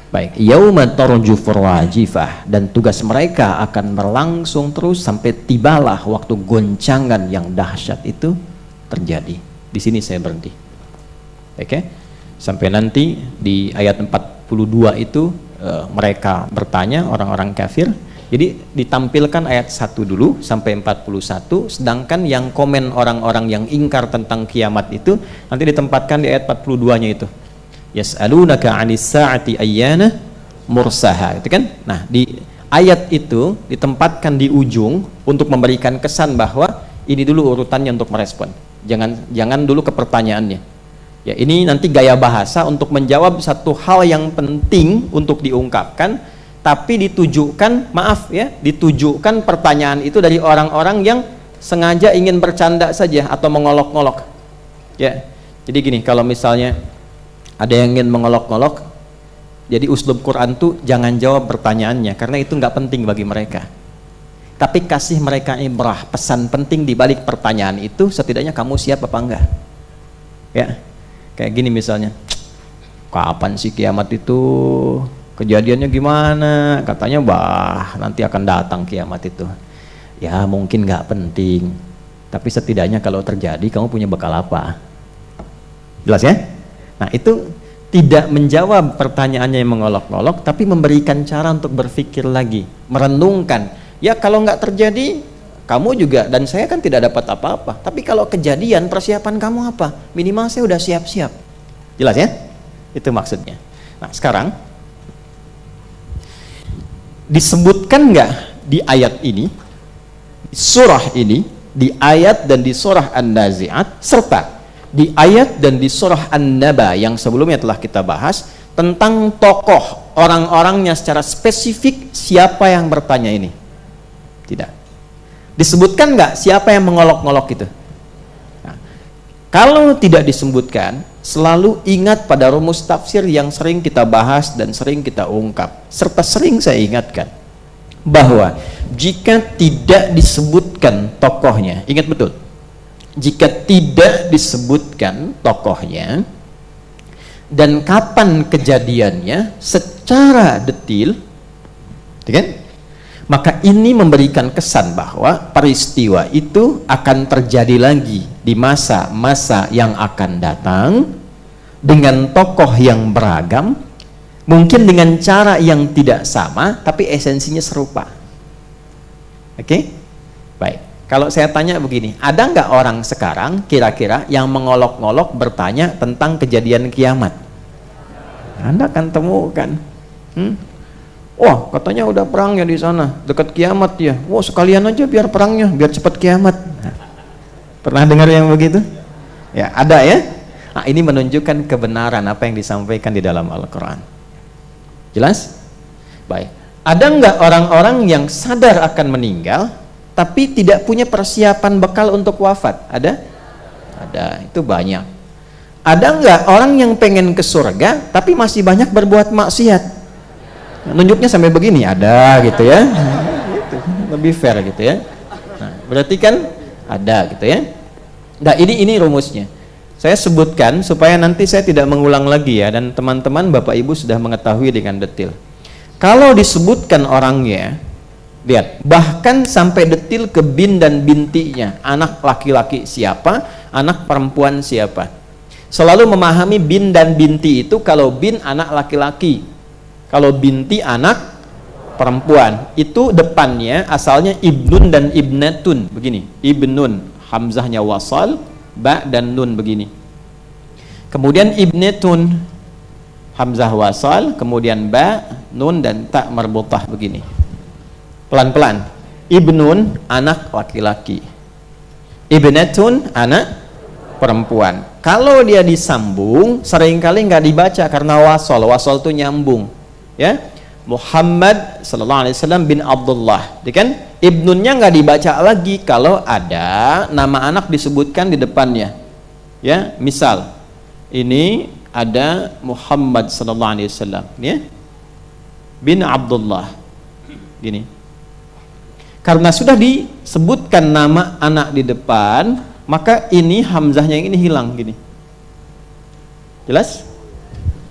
Baik, yauma tarjufur wajifah, dan tugas mereka akan berlangsung terus sampai tibalah waktu goncangan yang dahsyat itu terjadi. Di sini saya berhenti. Oke? Sampai nanti di ayat 42 itu mereka bertanya, orang-orang kafir. Jadi ditampilkan ayat 1 dulu sampai 41, sedangkan yang komen orang-orang yang ingkar tentang kiamat itu nanti ditempatkan di ayat 42-nya itu. Yas'alunaka 'anis sa'ati ayyana mursaha, itu kan? Nah, di ayat itu ditempatkan di ujung untuk memberikan kesan bahwa ini dulu urutannya untuk merespon. Jangan dulu ke pertanyaannya. Ya, ini nanti gaya bahasa untuk menjawab satu hal yang penting untuk diungkapkan, tapi ditujukan, maaf ya, ditujukan pertanyaan itu dari orang-orang yang sengaja ingin bercanda saja atau mengolok-ngolok. Ya. Jadi gini, kalau misalnya ada yang ingin mengolok-ngolok, jadi uslub Quran tuh jangan jawab pertanyaannya karena itu nggak penting bagi mereka. Tapi kasih mereka ibrah, pesan penting di balik pertanyaan itu, setidaknya kamu siap apa enggak? Ya. Kayak gini misalnya, kapan sih kiamat itu? Kejadiannya gimana? Katanya nanti akan datang kiamat itu. Ya mungkin nggak penting, tapi setidaknya kalau terjadi kamu punya bekal apa? Jelas ya? Nah, itu tidak menjawab pertanyaannya yang mengolok-olok, tapi memberikan cara untuk berpikir lagi, merenungkan. Ya kalau nggak terjadi, kamu juga dan saya kan tidak dapat apa-apa. Tapi kalau kejadian, persiapan kamu apa? Minimal saya udah siap-siap. Jelas ya? Itu maksudnya. Nah, sekarang disebutkan nggak di ayat ini, di surah ini, di ayat dan di surah An-Nazi'at, serta di ayat dan di surah An-Naba yang sebelumnya telah kita bahas tentang tokoh orang-orangnya secara spesifik, siapa yang bertanya ini? Tidak. Disebutkan nggak siapa yang mengolok-ngolok itu? Nah, kalau tidak disebutkan, selalu ingat pada rumus tafsir yang sering kita bahas dan sering kita ungkap, serta sering saya ingatkan bahwa jika tidak disebutkan tokohnya, ingat betul, jika tidak disebutkan tokohnya dan kapan kejadiannya secara detil, kan? Maka ini memberikan kesan bahwa peristiwa itu akan terjadi lagi di masa-masa yang akan datang dengan tokoh yang beragam, mungkin dengan cara yang tidak sama, tapi esensinya serupa. Oke? Baik. Kalau saya tanya begini, ada nggak orang sekarang kira-kira yang mengolok-ngolok bertanya tentang kejadian kiamat? Anda akan temukan. Wah, katanya udah perangnya di sana, dekat kiamat ya. Wah, sekalian aja biar perangnya, biar cepat kiamat. Pernah dengar yang begitu? Ya, ada ya. Nah, ini menunjukkan kebenaran apa yang disampaikan di dalam Al-Quran. Jelas? Baik. Ada nggak orang-orang yang sadar akan meninggal, tapi tidak punya persiapan bekal untuk wafat? Ada? Ada, itu banyak. Ada nggak orang yang pengen ke surga, tapi masih banyak berbuat maksiat? Nunjuknya sampai begini, ada gitu ya. Gitu. Lebih fair gitu ya. Nah, berarti kan ada gitu ya. Nah, ini rumusnya. Saya sebutkan supaya nanti saya tidak mengulang lagi ya, dan teman-teman Bapak Ibu sudah mengetahui dengan detail. Kalau disebutkan orangnya, lihat, bahkan sampai detil ke bin dan bintinya, anak laki-laki siapa, anak perempuan siapa. Selalu memahami bin dan binti itu, kalau bin anak laki-laki, kalau binti anak perempuan. Itu depannya asalnya ibnun dan ibnatun, begini, ibnun, hamzahnya wasal, ba dan nun begini. Kemudian ibnatun, hamzah wasal, kemudian ba, nun dan ta marbutah begini. Pelan-pelan. Ibnun, anak laki-laki. Ibnatun, anak perempuan. Kalau dia disambung, seringkali nggak dibaca karena wasal. Wasal itu nyambung. Ya, Muhammad sallallahu alaihi wasallam bin Abdullah, kan? Ibnunnya nggak dibaca lagi kalau ada nama anak disebutkan di depannya. Ya, misal Ini ada Muhammad sallallahu alaihi wasallam, ya, bin Abdullah. Gini. Karena sudah disebutkan nama anak di depan, maka ini hamzahnya yang ini hilang gini. Jelas?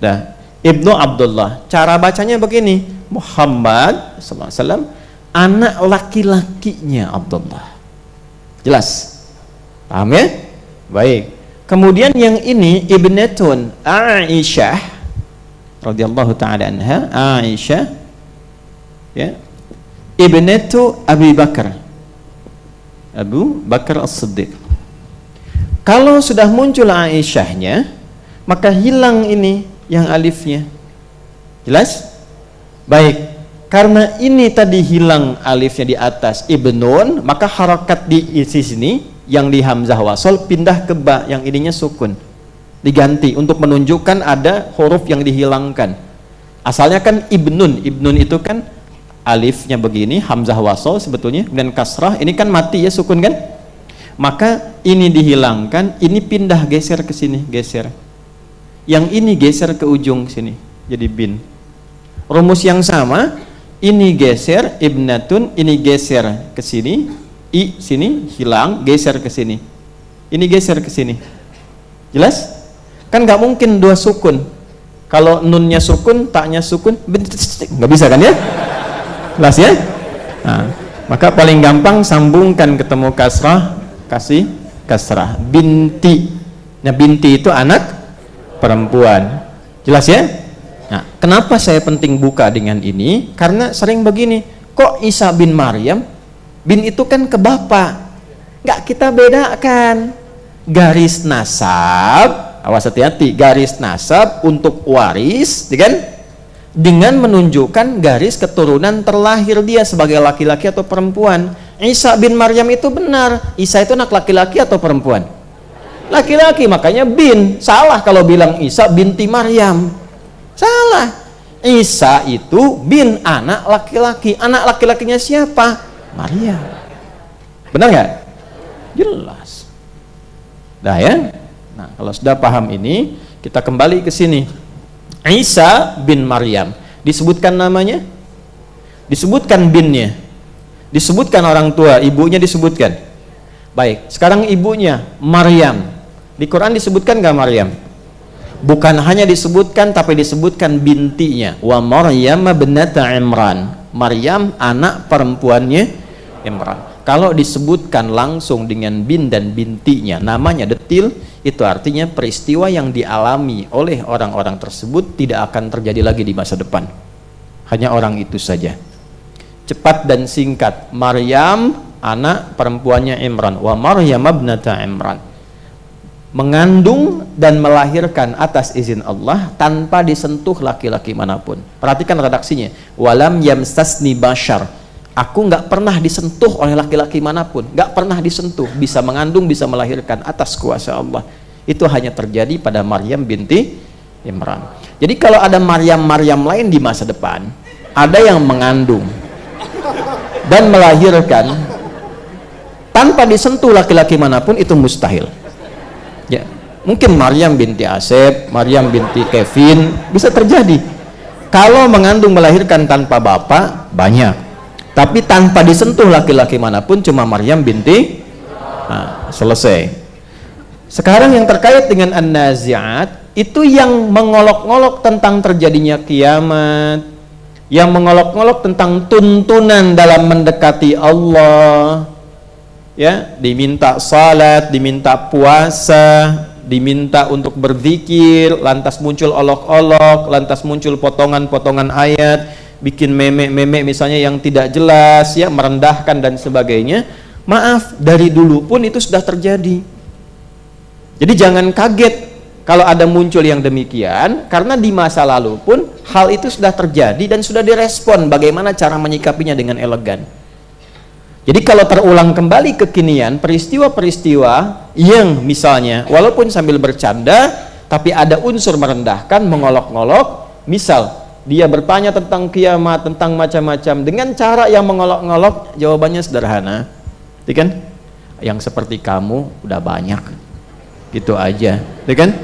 Dah. Ibnu Abdullah. Cara bacanya begini. Muhammad sallallahu alaihi wasallam, anak laki-lakinya Abdullah. Jelas? Paham ya? Baik. Kemudian yang ini ibnatun Aisyah radhiyallahu taala anha, Aisyah, ya, ibnatu Abu Bakar, Abu Bakar As-Siddiq. Kalau sudah muncul Aisyahnya, maka hilang ini yang alifnya. Jelas? Baik. Karena ini tadi hilang alifnya di atas ibnun, maka harakat di sini yang di hamzah wasol pindah ke ba, yang ininya sukun, diganti untuk menunjukkan ada huruf yang dihilangkan. Asalnya kan ibnun, ibnun itu kan alifnya begini, hamzah wasol sebetulnya, dan kasrah, ini kan mati ya, sukun kan, maka ini dihilangkan, ini pindah geser ke sini, geser, yang ini geser ke ujung sini, jadi bin. Rumus yang sama, ini geser ibnatun, ini geser ke sini, i sini hilang, geser ke sini, ini geser ke sini. Jelas? Kan nggak mungkin dua sukun, kalau nunnya sukun, taknya sukun, nggak bisa kan ya? Jelas ya? Nah, maka paling gampang sambungkan ketemu kasrah, kasih kasrah. Binti. Nah, binti itu anak perempuan. Jelas ya? Nah, kenapa saya penting buka dengan ini? Karena sering begini, kok Isa bin Maryam? Bin itu kan ke bapak. Nggak kita bedakan. Garis nasab, awas hati-hati, garis nasab untuk waris, kan? Dengan menunjukkan garis keturunan terlahir dia sebagai laki-laki atau perempuan. Isa bin Maryam itu benar. Isa itu anak laki-laki atau perempuan? Laki-laki, makanya bin. Salah kalau bilang Isa binti Maryam. Salah. Isa itu bin, anak laki-laki. Anak laki-lakinya siapa? Maryam. Benar nggak? Jelas. Dah ya. Nah, kalau sudah paham ini, kita kembali ke sini. Isa bin Maryam, disebutkan namanya, disebutkan binnya, disebutkan orang tua, ibunya disebutkan. Baik, sekarang ibunya Maryam, di Quran disebutkan nggak Maryam? Bukan hanya disebutkan, tapi disebutkan bintinya, wa Maryam binata Imran, Maryam anak perempuannya Imran. Kalau disebutkan langsung dengan bin dan bintinya, namanya detil, itu artinya peristiwa yang dialami oleh orang-orang tersebut tidak akan terjadi lagi di masa depan. Hanya orang itu saja. Cepat dan singkat, Maryam anak perempuannya Imran, wa Maryam ibnata Imran, mengandung dan melahirkan atas izin Allah tanpa disentuh laki-laki manapun. Perhatikan redaksinya, walam yamsasni bashar, aku nggak pernah disentuh oleh laki-laki manapun, nggak pernah disentuh, bisa mengandung, bisa melahirkan atas kuasa Allah. Itu hanya terjadi pada Maryam binti Imran. Jadi kalau ada Maryam-Maryam lain di masa depan, ada yang mengandung dan melahirkan tanpa disentuh laki-laki manapun, itu mustahil. Ya, mungkin Maryam binti Asep, Maryam binti Kevin, bisa terjadi. Kalau mengandung melahirkan tanpa bapak, banyak. Tapi tanpa disentuh laki-laki manapun, cuma Maryam binti. Nah, selesai. Sekarang yang terkait dengan An-Nazi'at, itu yang mengolok-ngolok tentang terjadinya kiamat, yang mengolok-ngolok tentang tuntunan dalam mendekati Allah, ya, diminta salat, diminta puasa, diminta untuk berzikir, lantas muncul olok-olok, lantas muncul potongan-potongan ayat, bikin meme-meme misalnya yang tidak jelas, ya, merendahkan dan sebagainya. Maaf, dari dulu pun itu sudah terjadi. Jadi jangan kaget kalau ada muncul yang demikian, karena di masa lalu pun hal itu sudah terjadi dan sudah direspon. Bagaimana cara menyikapinya dengan elegan. Jadi kalau terulang kembali kekinian, peristiwa-peristiwa yang misalnya walaupun sambil bercanda tapi ada unsur merendahkan, mengolok-ngolok, misal dia bertanya tentang kiamat, tentang macam-macam dengan cara yang mengolok-ngolok, jawabannya sederhana, kan? Yang seperti kamu udah banyak, gitu aja, kan?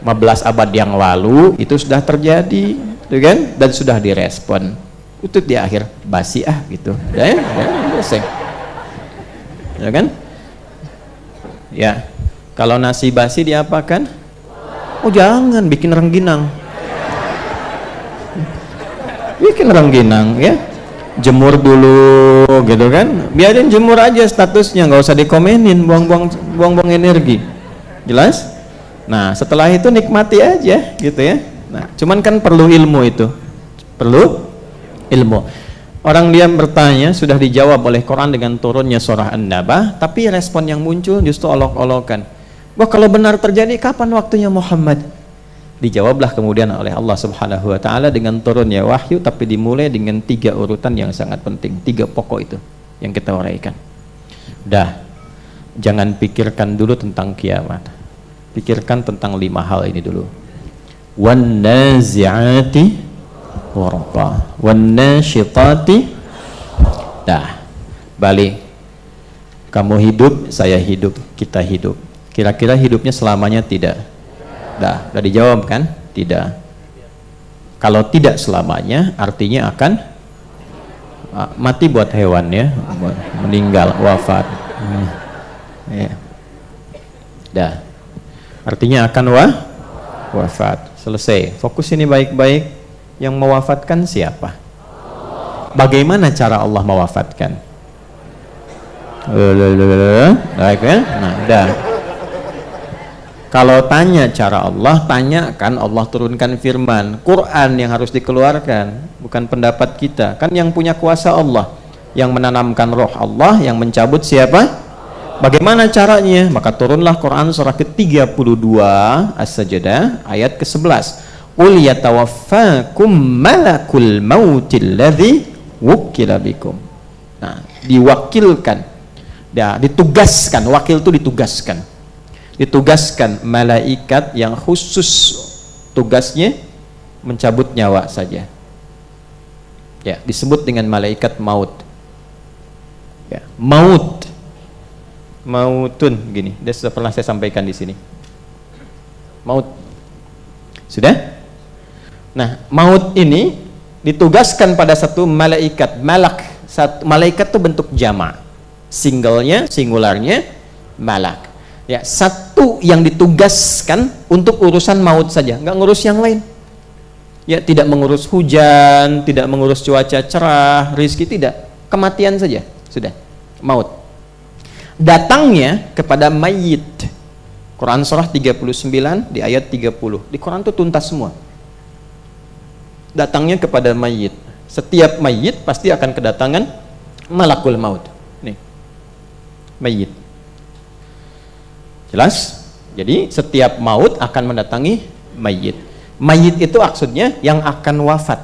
15 abad yang lalu itu sudah terjadi, gitu kan? Dan sudah direspon. Itu di akhir basi gitu. Ya, selesai. Ya kan? Ya. Kalau nasi basi diapakan? Oh jangan bikin rengginang. Bikin rengginang ya. Jemur dulu gitu kan. Biarin jemur aja statusnya, nggak usah dikomenin, buang-buang energi. Jelas? Nah, setelah itu nikmati aja gitu ya. Nah, cuman kan perlu ilmu itu. Perlu ilmu. Orang dia bertanya sudah dijawab oleh Quran dengan turunnya surah An-Naba, tapi respon yang muncul justru olok-olokan. Wah, kalau benar terjadi kapan waktunya Muhammad? Dijawablah kemudian oleh Allah Subhanahu wa taala dengan turunnya wahyu, tapi dimulai dengan 3 urutan yang sangat penting, 3 pokok itu yang kita uraikan. Dah, jangan pikirkan dulu tentang kiamat. Pikirkan tentang 5 hal ini dulu. Wan nazi'ati gharqa, wan nasyitati. Dah, balik. Kamu hidup, saya hidup, kita hidup. Kira-kira hidupnya selamanya tidak? Dah dijawab kan? Tidak. Kalau tidak selamanya, artinya akan mati buat hewan ya, meninggal, wafat. Ya. Dah. Artinya akan wafat. Selesai. Fokus ini baik-baik. Yang mewafatkan siapa? Bagaimana cara Allah mewafatkan? Baik ya? Nah, dah. Kalau tanya cara Allah, tanyakan Allah turunkan firman. Quran yang harus dikeluarkan, bukan pendapat kita. Kan yang punya kuasa Allah, yang menanamkan roh Allah, yang mencabut siapa? Bagaimana caranya? Maka turunlah Quran surah ke-32 As-Sajdah ayat ke-11. Qul yatawaffakum malakul mautil ladzi wukkila bikum. Nah, diwakilkan. Ya, ditugaskan, wakil itu ditugaskan. Ditugaskan malaikat yang khusus tugasnya mencabut nyawa saja. Ya, disebut dengan malaikat maut. Ya, maut. Mautun gini. Dia sudah pernah saya sampaikan di sini. Maut. Sudah? Nah, maut ini ditugaskan pada satu malaikat, malak. Malaikat itu bentuk jamak. Singlenya, singularnya malak. Ya, satu yang ditugaskan untuk urusan maut saja, nggak ngurus yang lain. Ya, tidak mengurus hujan, tidak mengurus cuaca cerah, rizki, tidak. Kematian saja, sudah. Maut. Datangnya kepada mayit. Quran surah 39 di ayat 30. Di Quran itu tuntas semua. Datangnya kepada mayit. Setiap mayit pasti akan kedatangan malakul maut. Nih. Mayit. Jelas? Jadi setiap maut akan mendatangi mayit. Mayit itu maksudnya yang akan wafat.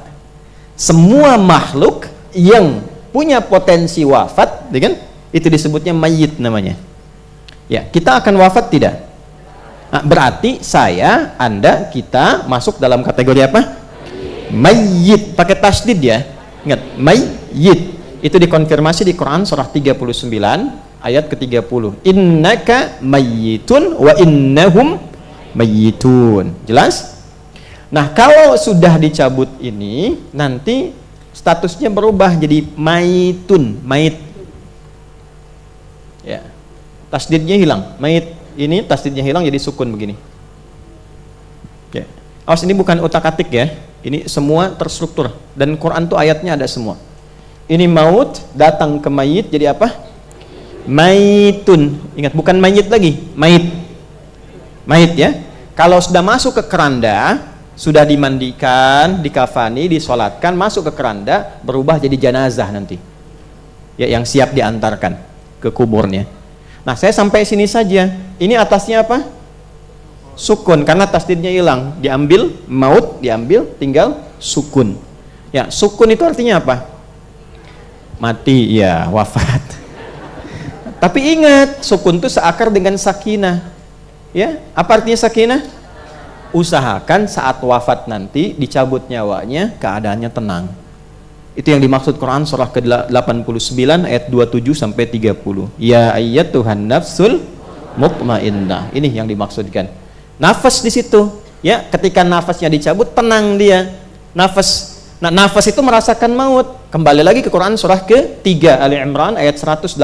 Semua makhluk yang punya potensi wafat, kan? Itu disebutnya mayit namanya. Ya, kita akan wafat tidak? Nah, berarti saya, Anda, kita masuk dalam kategori apa? Mayit. Pakai tasdid ya. Ingat, mayit. Itu dikonfirmasi di Quran surah 39 ayat ke-30. Innaka mayyitun wa innahum mayyitun. Jelas? Nah, kalau sudah dicabut ini, nanti statusnya berubah jadi mayitun, mayit. Ya. Tasdidnya hilang. Mayit ini tasdidnya hilang jadi sukun begini. Ya. Awas, ini bukan utak-atik ya. Ini semua terstruktur dan Quran tuh ayatnya ada semua. Ini maut datang ke mayit jadi apa? Maitun. Ingat, bukan mayit lagi, mayit. Mayit ya. Kalau sudah masuk ke keranda, sudah dimandikan, dikafani, disolatkan, masuk ke keranda, berubah jadi jenazah nanti. Ya, yang siap diantarkan ke kuburnya. Nah, saya sampai sini saja. Ini atasnya apa? Sukun, karena tasdidnya hilang. Diambil maut, diambil, tinggal sukun. Ya, sukun itu artinya apa? Mati, ya, wafat. Tapi ingat, sukun itu seakar dengan sakinah. Ya, apa artinya sakinah? Usahakan saat wafat nanti dicabut nyawanya, keadaannya tenang. Itu yang dimaksud Quran surah ke-89 ayat 27 sampai 30. Ya ayyatuhan nafsul mutmainnah. Ini yang dimaksudkan. Nafas di situ. Ya, ketika nafasnya dicabut, tenang dia. Nah, nafas itu merasakan maut. Kembali lagi ke Quran surah ke-3 Ali Imran ayat 185.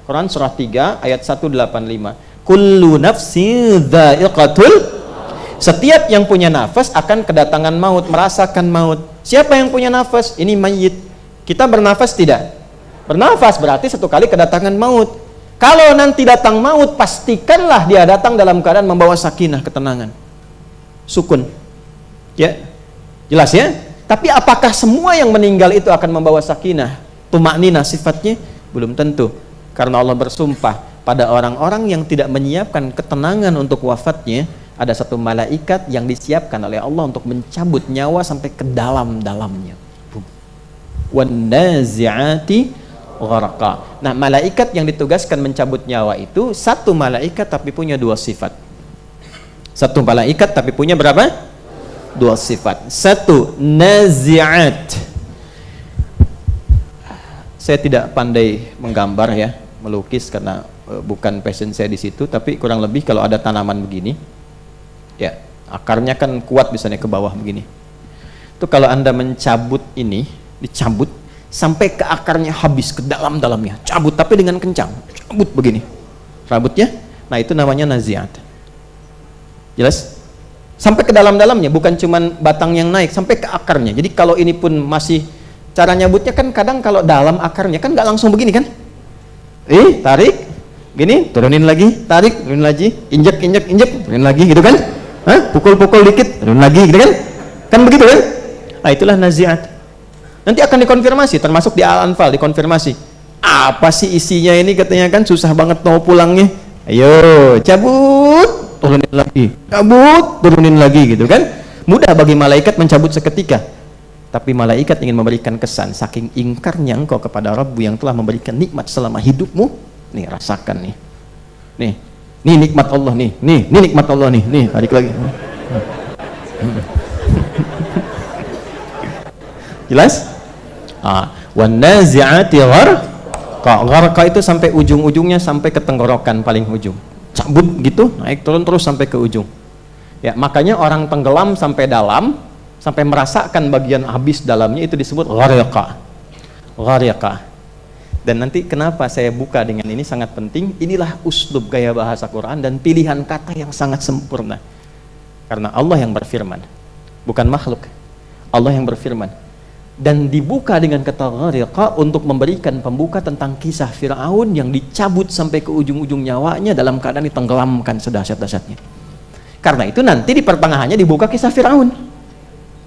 Quran surah 3 ayat 185. Kullu nafsin dha'iqatul. Setiap yang punya nafas akan kedatangan maut, merasakan maut. Siapa yang punya nafas? Ini mayit. Kita bernafas tidak? Bernafas, berarti satu kali kedatangan maut. Kalau nanti datang maut, pastikanlah dia datang dalam keadaan membawa sakinah, ketenangan, sukun. Ya, jelas ya? Tapi apakah semua yang meninggal itu akan membawa sakinah, tumakninah sifatnya? Belum tentu. Karena Allah bersumpah pada orang-orang yang tidak menyiapkan ketenangan untuk wafatnya, ada satu malaikat yang disiapkan oleh Allah untuk mencabut nyawa sampai ke dalam-dalamnya. Wan nazi'ati gharqa. Nah, malaikat yang ditugaskan mencabut nyawa itu satu malaikat tapi punya dua sifat. Satu malaikat tapi punya berapa? Dua sifat. Satu, nazi'at. Saya tidak pandai menggambar ya, melukis karena bukan passion saya di situ, tapi kurang lebih kalau ada tanaman begini, ya, akarnya kan kuat misalnya ke bawah begini. Itu kalau Anda mencabut ini, dicabut sampai ke akarnya habis, ke dalam-dalamnya, cabut tapi dengan kencang, cabut begini rambutnya. Nah, itu namanya naziat. Jelas? Sampai ke dalam-dalamnya, bukan cuman batang yang naik, sampai ke akarnya. Jadi kalau ini pun masih, cara nyabutnya kan kadang kalau dalam akarnya kan nggak langsung begini kan, tarik gini, turunin lagi, tarik, turunin lagi, injek, turunin lagi gitu kan. Pukul-pukul dikit, turun lagi gitu kan begitu kan. Nah, itulah naziat. Nanti akan dikonfirmasi, termasuk di Al-Anfal dikonfirmasi, apa sih isinya ini, katanya kan susah banget mau pulangnya. Ayo cabut, turunin lagi, cabut, turunin lagi gitu kan. Mudah bagi malaikat mencabut seketika, tapi malaikat ingin memberikan kesan saking ingkarnya engkau kepada Rabbu yang telah memberikan nikmat selama hidupmu. Nih, rasakan nih, nih nikmat Allah nih nikmat Allah nih, tarik lagi. Jelas? Wan nazi'ati gharqa itu sampai ujung-ujungnya, sampai ke tenggorokan paling ujung. Cabut gitu, naik turun terus sampai ke ujung. Ya, makanya orang tenggelam sampai dalam, sampai merasakan bagian habis dalamnya, itu disebut gharqa. Dan nanti kenapa saya buka dengan ini sangat penting, inilah uslub gaya bahasa Quran dan pilihan kata yang sangat sempurna. Karena Allah yang berfirman, bukan makhluk. Allah yang berfirman. Dan dibuka dengan kata gharqa untuk memberikan pembuka tentang kisah Fir'aun yang dicabut sampai ke ujung-ujung nyawanya dalam keadaan ditenggelamkan sedahsyat-dahsyatnya. Karena itu nanti di pertengahannya dibuka kisah Fir'aun.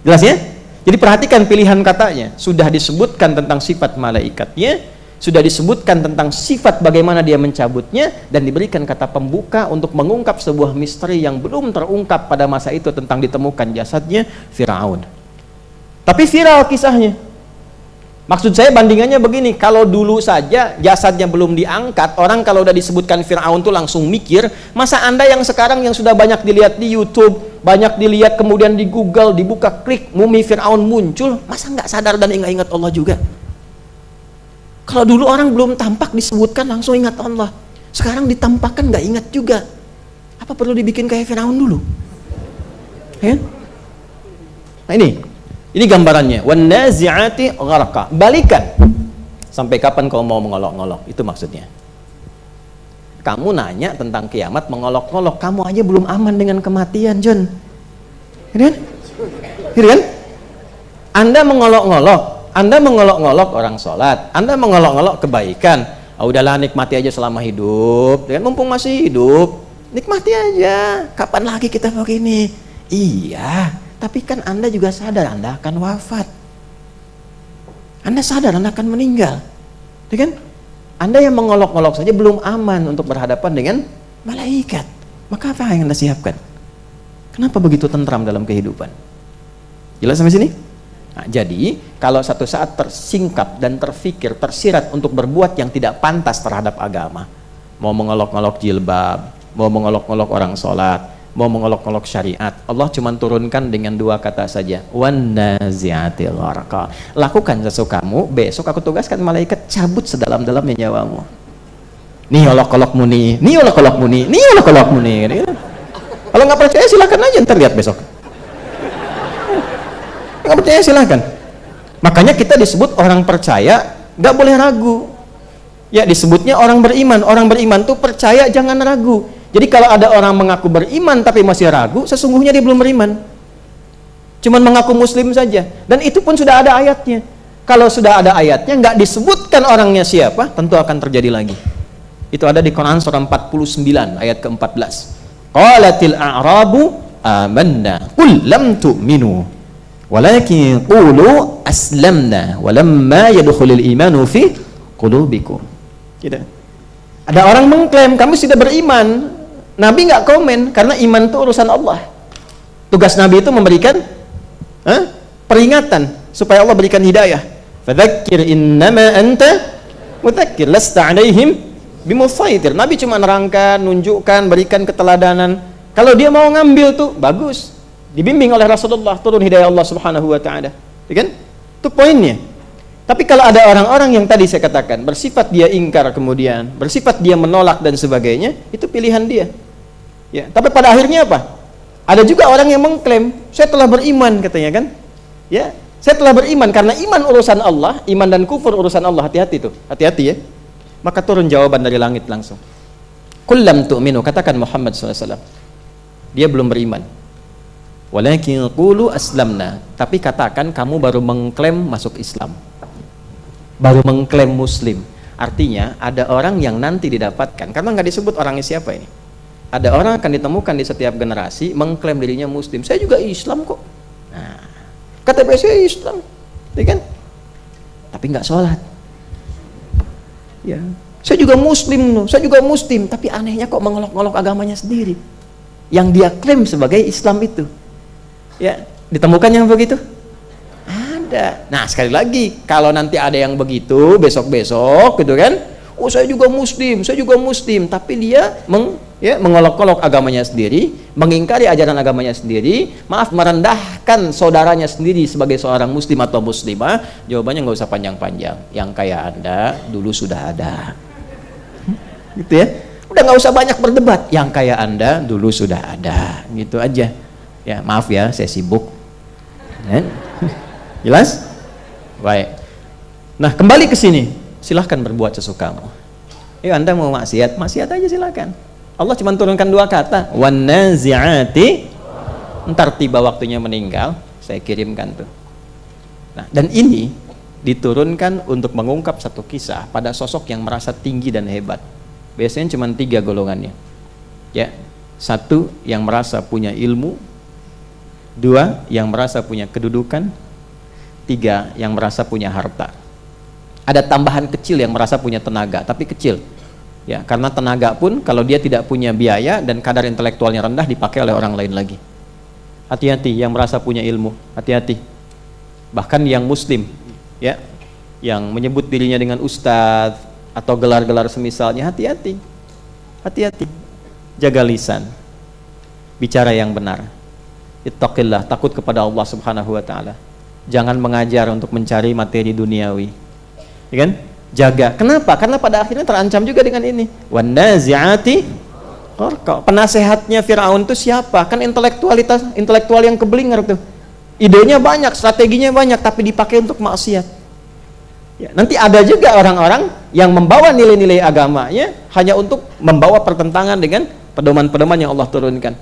Jelas ya? Jadi perhatikan pilihan katanya. Sudah disebutkan tentang sifat malaikatnya, sudah disebutkan tentang sifat bagaimana dia mencabutnya, dan diberikan kata pembuka untuk mengungkap sebuah misteri yang belum terungkap pada masa itu tentang ditemukan jasadnya Fir'aun. Tapi viral kisahnya. Maksud saya bandingannya begini, kalau dulu saja jasadnya belum diangkat, orang kalau udah disebutkan Fir'aun tuh langsung mikir, masa Anda yang sekarang yang sudah banyak dilihat di YouTube, banyak dilihat kemudian di Google, dibuka klik mumi Fir'aun muncul, masa nggak sadar dan ingat Allah juga? Kalau dulu orang belum tampak disebutkan langsung ingat Allah, sekarang ditampakkan nggak ingat juga. Apa perlu dibikin kayak Fir'aun dulu? Ya? Nah, ini gambarannya. Wan nazi'ati gharqa. Balikan. Sampai kapan kau mau mengolok-ngolok? Itu maksudnya. Kamu nanya tentang kiamat mengolok-ngolok, kamu aja belum aman dengan kematian, John. Gitu kan? Anda mengolok-ngolok orang sholat, Anda mengolok-ngolok kebaikan. Udahlah, nikmati aja selama hidup, kan mumpung masih hidup, nikmati aja. Kapan lagi kita begini? Iya. Tapi kan Anda juga sadar Anda akan wafat. Anda sadar Anda akan meninggal. Ya kan? Anda yang mengolok-olok saja belum aman untuk berhadapan dengan malaikat. Maka apa yang Anda siapkan? Kenapa begitu tentram dalam kehidupan? Jelas sampai sini? Nah, jadi kalau satu saat tersingkap dan terfikir, tersirat untuk berbuat yang tidak pantas terhadap agama, mau mengolok-olok jilbab, mau mengolok-olok orang sholat, mau mengolok-olok syariat, Allah cuma turunkan dengan dua kata saja, wan nazi'ati gharqa. Lakukan sesukamu, besok aku tugaskan malaikat cabut sedalam-dalamnya nyawamu. Nih olok-olokmu nih, nih olok-olokmu nih, nih olok-olokmu nih. Kalau nggak percaya silakan aja, ntar lihat besok. Nggak percaya silakan. Makanya kita disebut orang percaya, nggak boleh ragu. Ya, disebutnya orang beriman. Orang beriman tuh percaya, jangan ragu. Jadi kalau ada orang mengaku beriman tapi masih ragu, sesungguhnya dia belum beriman. Cuman mengaku muslim saja. Dan itu pun sudah ada ayatnya. Kalau sudah ada ayatnya, nggak disebutkan orangnya siapa, tentu akan terjadi lagi. Itu ada di Quran surah 49 ayat ke-14. Qalatil a'rabu amanna qul lam tu'minu walakin qulu aslamna walamma yadkhulul imanu fi qulubikum. Gitu. Ada orang mengklaim kami sudah beriman. Nabi nggak komen karena iman itu urusan Allah. Tugas Nabi itu memberikan peringatan supaya Allah berikan hidayah. Fadzakir innama anta mudzakir lasta 'alaihim bimusaitir. Nabi cuma nerangkan, nunjukkan, berikan keteladanan. Kalau dia mau ngambil tuh bagus, dibimbing oleh Rasulullah, turun hidayah Allah Subhanahu wa taala. Ya kan? Itu poinnya. Tapi kalau ada orang-orang yang tadi saya katakan bersifat dia ingkar, kemudian bersifat dia menolak dan sebagainya, itu pilihan dia. Ya, tapi pada akhirnya apa? Ada juga orang yang mengklaim, saya telah beriman katanya kan? Ya, saya telah beriman karena iman urusan Allah, iman dan kufur urusan Allah. Hati-hati tuh, hati-hati ya. Maka turun jawaban dari langit langsung. Qul lam tu'minu, katakan Muhammad SAW. Dia belum beriman. Walakin qulu aslamna, tapi katakan kamu baru mengklaim masuk Islam. Baru mengklaim muslim. Artinya ada orang yang nanti didapatkan, karena nggak disebut orangnya siapa ini. Ada orang akan ditemukan di setiap generasi mengklaim dirinya muslim. Saya juga Islam kok. Nah, KTP saya Islam, ya kan? Tapi nggak sholat. Ya, saya juga muslim loh, saya juga muslim, tapi anehnya kok mengolok-olok agamanya sendiri. Yang dia klaim sebagai Islam itu. Ya, ditemukan yang begitu? Ada. Nah, sekali lagi, kalau nanti ada yang begitu besok-besok gitu kan, oh saya juga muslim, tapi dia mengolok-olok agamanya sendiri, mengingkari ajaran agamanya sendiri, maaf, merendahkan saudaranya sendiri sebagai seorang muslim atau muslimah. Jawabannya nggak usah panjang-panjang, yang kayak Anda dulu sudah ada. Gitu ya, udah nggak usah banyak berdebat, yang kayak Anda dulu sudah ada, gitu aja. Ya, maaf ya, saya sibuk. Jelas? Baik. Nah, kembali ke sini. Silahkan berbuat sesukamu. Yuk, Anda mau maksiat, maksiat aja silakan. Allah cuma turunkan dua kata, wan nazi'ati. Ntar tiba waktunya meninggal, saya kirimkan tuh. Nah, dan ini diturunkan untuk mengungkap satu kisah pada sosok yang merasa tinggi dan hebat. Biasanya cuma 3 golongannya. Ya, 1 yang merasa punya ilmu, 2 yang merasa punya kedudukan, 3 yang merasa punya harta. Ada tambahan kecil yang merasa punya tenaga, tapi kecil. Ya, karena tenaga pun kalau dia tidak punya biaya dan kadar intelektualnya rendah dipakai oleh orang lain lagi. Hati-hati yang merasa punya ilmu, hati-hati. Bahkan yang muslim, ya, yang menyebut dirinya dengan ustadz atau gelar-gelar semisalnya, hati-hati. Hati-hati. Jaga lisan. Bicara yang benar. Ittaqillah, takut kepada Allah Subhanahu wa taala. Jangan mengajar untuk mencari materi duniawi. Ya kan? Jaga. Kenapa? Karena pada akhirnya terancam juga dengan ini. Wan nazi'ati gharqa. Penasehatnya Firaun itu siapa? Kan intelektual yang keblinger tuh. Idenya banyak, strateginya banyak, tapi dipakai untuk maksiat. Ya, nanti ada juga orang-orang yang membawa nilai-nilai agamanya hanya untuk membawa pertentangan dengan pedoman-pedoman yang Allah turunkan.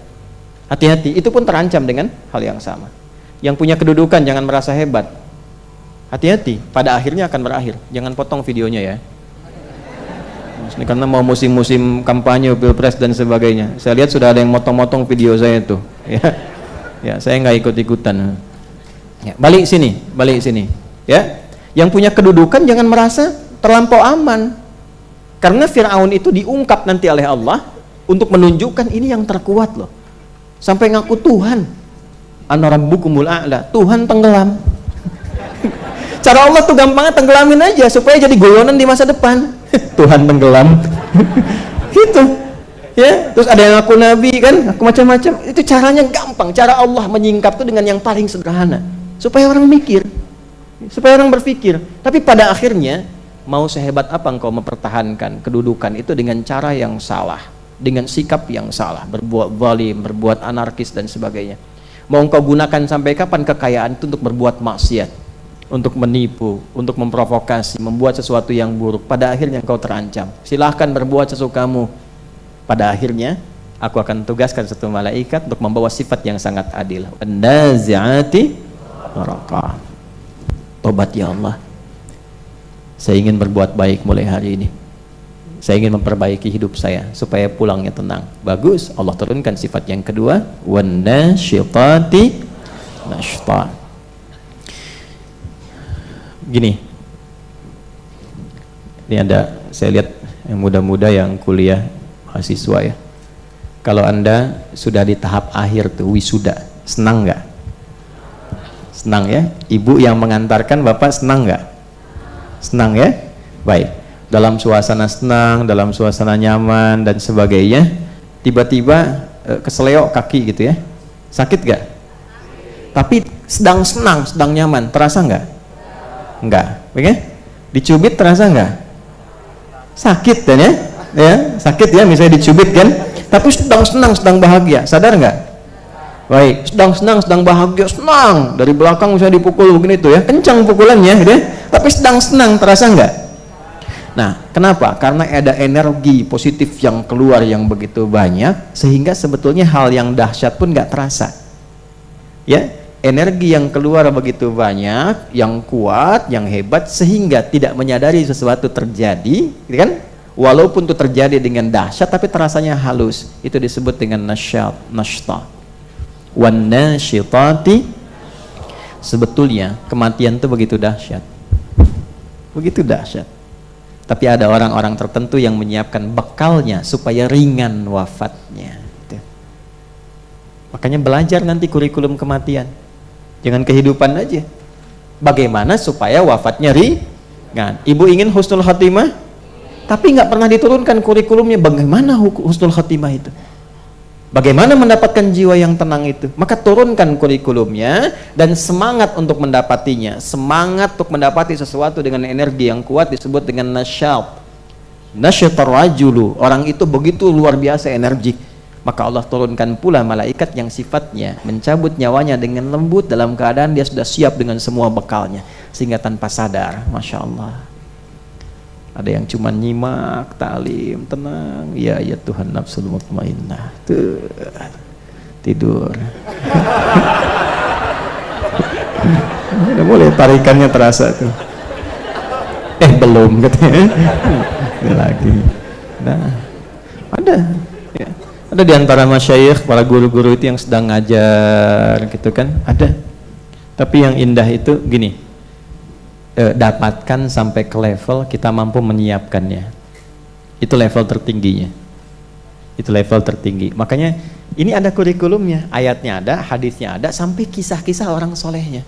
Hati-hati, itu pun terancam dengan hal yang sama. Yang punya kedudukan jangan merasa hebat. Hati-hati, pada akhirnya akan berakhir. Jangan potong videonya ya. Ini karena mau musim-musim kampanye, pilpres dan sebagainya. Saya lihat sudah ada yang motong-motong video saya tuh. Ya, saya nggak ikut-ikutan. Ya, balik sini. Ya, yang punya kedudukan jangan merasa terlampau aman. Karena Fir'aun itu diungkap nanti oleh Allah untuk menunjukkan ini yang terkuat loh. Sampai ngaku Tuhan. Ana rabbukumul a'la, Tuhan tenggelam. Cara Allah tuh gampangnya tenggelamin aja supaya jadi guyonan di masa depan. Tuhan tenggelam. Gitu. Ya, terus ada yang ngaku nabi kan, aku macam-macam. Itu caranya gampang. Cara Allah menyingkap tuh dengan yang paling sederhana. Supaya orang mikir. Supaya orang berpikir. Tapi pada akhirnya mau sehebat apa engkau mempertahankan kedudukan itu dengan cara yang salah. dengan sikap yang salah, berbuat zalim, berbuat anarkis dan sebagainya. Mau engkau gunakan sampai kapan kekayaan itu untuk berbuat maksiat, untuk menipu, untuk memprovokasi, membuat sesuatu yang buruk, pada akhirnya engkau terancam. Silahkan berbuat sesukamu, pada akhirnya aku akan tugaskan satu malaikat untuk membawa sifat yang sangat adil. An-nazi'ati gharqa. Tobat ya Allah, saya ingin berbuat baik mulai hari ini. Saya ingin memperbaiki hidup saya supaya pulangnya tenang. Bagus, Allah turunkan sifat yang kedua, wan-nasyitati nashta. Gini, ini ada, saya lihat yang muda-muda yang kuliah mahasiswa ya. Kalau Anda sudah di tahap akhir tuh wisuda, senang nggak? Senang ya? Ibu yang mengantarkan Bapak senang nggak? Senang ya? Baik. Dalam suasana senang, dalam suasana nyaman dan sebagainya, tiba-tiba keseleo kaki gitu ya. Sakit nggak? Tapi sedang senang, sedang nyaman, terasa nggak? Nggak. Oke? Dicubit terasa nggak? Sakit kan ya? Ya, sakit ya misalnya dicubit kan? Tapi sedang senang, sedang bahagia, sadar nggak? Baik, sedang senang, sedang bahagia, senang. Dari belakang misalnya dipukul begini tuh ya, kencang pukulannya gitu ya. Tapi sedang senang, terasa nggak? Nah, kenapa? Karena ada energi positif yang keluar yang begitu banyak, sehingga sebetulnya hal yang dahsyat pun nggak terasa. Ya, energi yang keluar begitu banyak, yang kuat, yang hebat, sehingga tidak menyadari sesuatu terjadi, gitu kan? Walaupun itu terjadi dengan dahsyat, tapi terasanya halus. Itu disebut dengan nashta. Wan-nasyitati. Sebetulnya kematian itu begitu dahsyat, begitu dahsyat. Tapi ada orang-orang tertentu yang menyiapkan bekalnya supaya ringan wafatnya. Makanya belajar nanti kurikulum kematian, jangan kehidupan aja. Bagaimana supaya wafatnya ringan? Ibu ingin husnul khatimah, tapi nggak pernah diturunkan kurikulumnya. Bagaimana husnul khatimah itu? Bagaimana mendapatkan jiwa yang tenang itu? Maka turunkan kurikulumnya dan semangat untuk mendapatinya. Semangat untuk mendapati sesuatu dengan energi yang kuat disebut dengan nasyat. Nasyatar rajulu, orang itu begitu luar biasa energik. Maka Allah turunkan pula malaikat yang sifatnya mencabut nyawanya dengan lembut dalam keadaan dia sudah siap dengan semua bekalnya, sehingga tanpa sadar, Masya Allah. Ada yang cuma nyimak taklim, tenang, ya Tuhan nafsul mutmainnah, tuh tidur. Udah mulai tarikannya terasa tuh. Belum katanya. Ini lagi. Nah, ada. Ya. Ada di antara masyayikh, para guru-guru itu yang sedang ngajar, gitu kan? Ada. Tapi yang indah itu gini. Dapatkan sampai ke level kita mampu menyiapkannya. Itu level tertingginya. Itu level tertinggi. Makanya ini ada kurikulumnya, ayatnya ada, hadisnya ada, sampai kisah-kisah orang solehnya.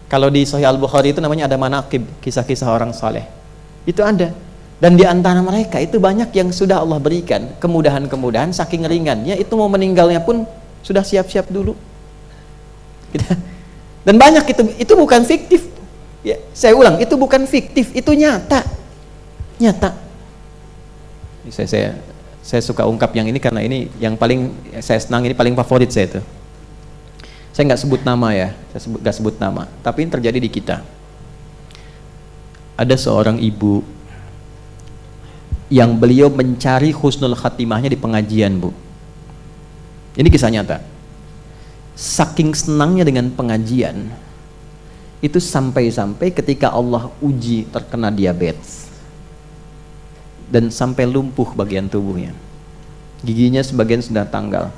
Kalau di Sahih Al-Bukhari itu namanya ada manaqib, kisah-kisah orang soleh. Itu ada. Dan di antara mereka itu banyak yang sudah Allah berikan kemudahan-kemudahan, saking ringannya itu mau meninggalnya pun sudah siap-siap dulu. Dan banyak itu bukan fiktif. Ya, saya ulang, itu bukan fiktif, itu nyata. Nyata. Saya suka ungkap yang ini karena ini yang paling saya senang, ini paling favorit saya itu. Saya nggak sebut nama ya, nggak sebut nama, tapi ini terjadi di kita. Ada seorang ibu yang beliau mencari husnul khatimahnya di pengajian, Bu. Ini kisah nyata. Saking senangnya dengan pengajian, itu sampai-sampai ketika Allah uji terkena diabetes dan sampai lumpuh bagian tubuhnya, giginya sebagian sudah tanggal,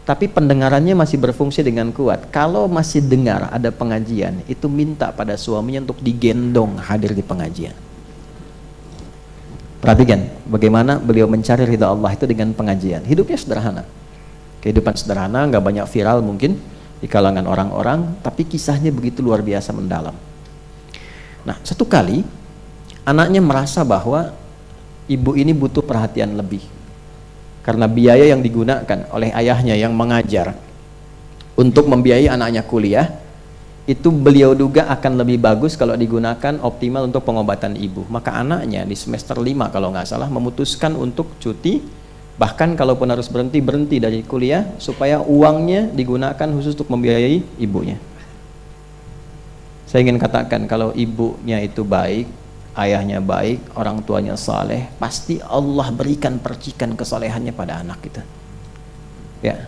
tapi pendengarannya masih berfungsi dengan kuat. Kalau masih dengar ada pengajian, itu minta pada suaminya untuk digendong hadir di pengajian. Perhatikan bagaimana beliau mencari ridha Allah itu dengan pengajian. Hidupnya sederhana, kehidupan sederhana, nggak banyak viral mungkin di kalangan orang-orang, tapi kisahnya begitu luar biasa mendalam. Nah, satu kali anaknya merasa bahwa ibu ini butuh perhatian lebih karena biaya yang digunakan oleh ayahnya yang mengajar untuk membiayai anaknya kuliah itu beliau duga akan lebih bagus kalau digunakan optimal untuk pengobatan ibu. Maka anaknya di semester 5 kalau nggak salah memutuskan untuk cuti Bahkan kalaupun harus berhenti dari kuliah supaya uangnya digunakan khusus untuk membiayai ibunya. Saya ingin katakan, kalau ibunya itu baik, ayahnya baik, orang tuanya saleh, pasti Allah berikan percikan kesolehannya pada anak itu. Ya,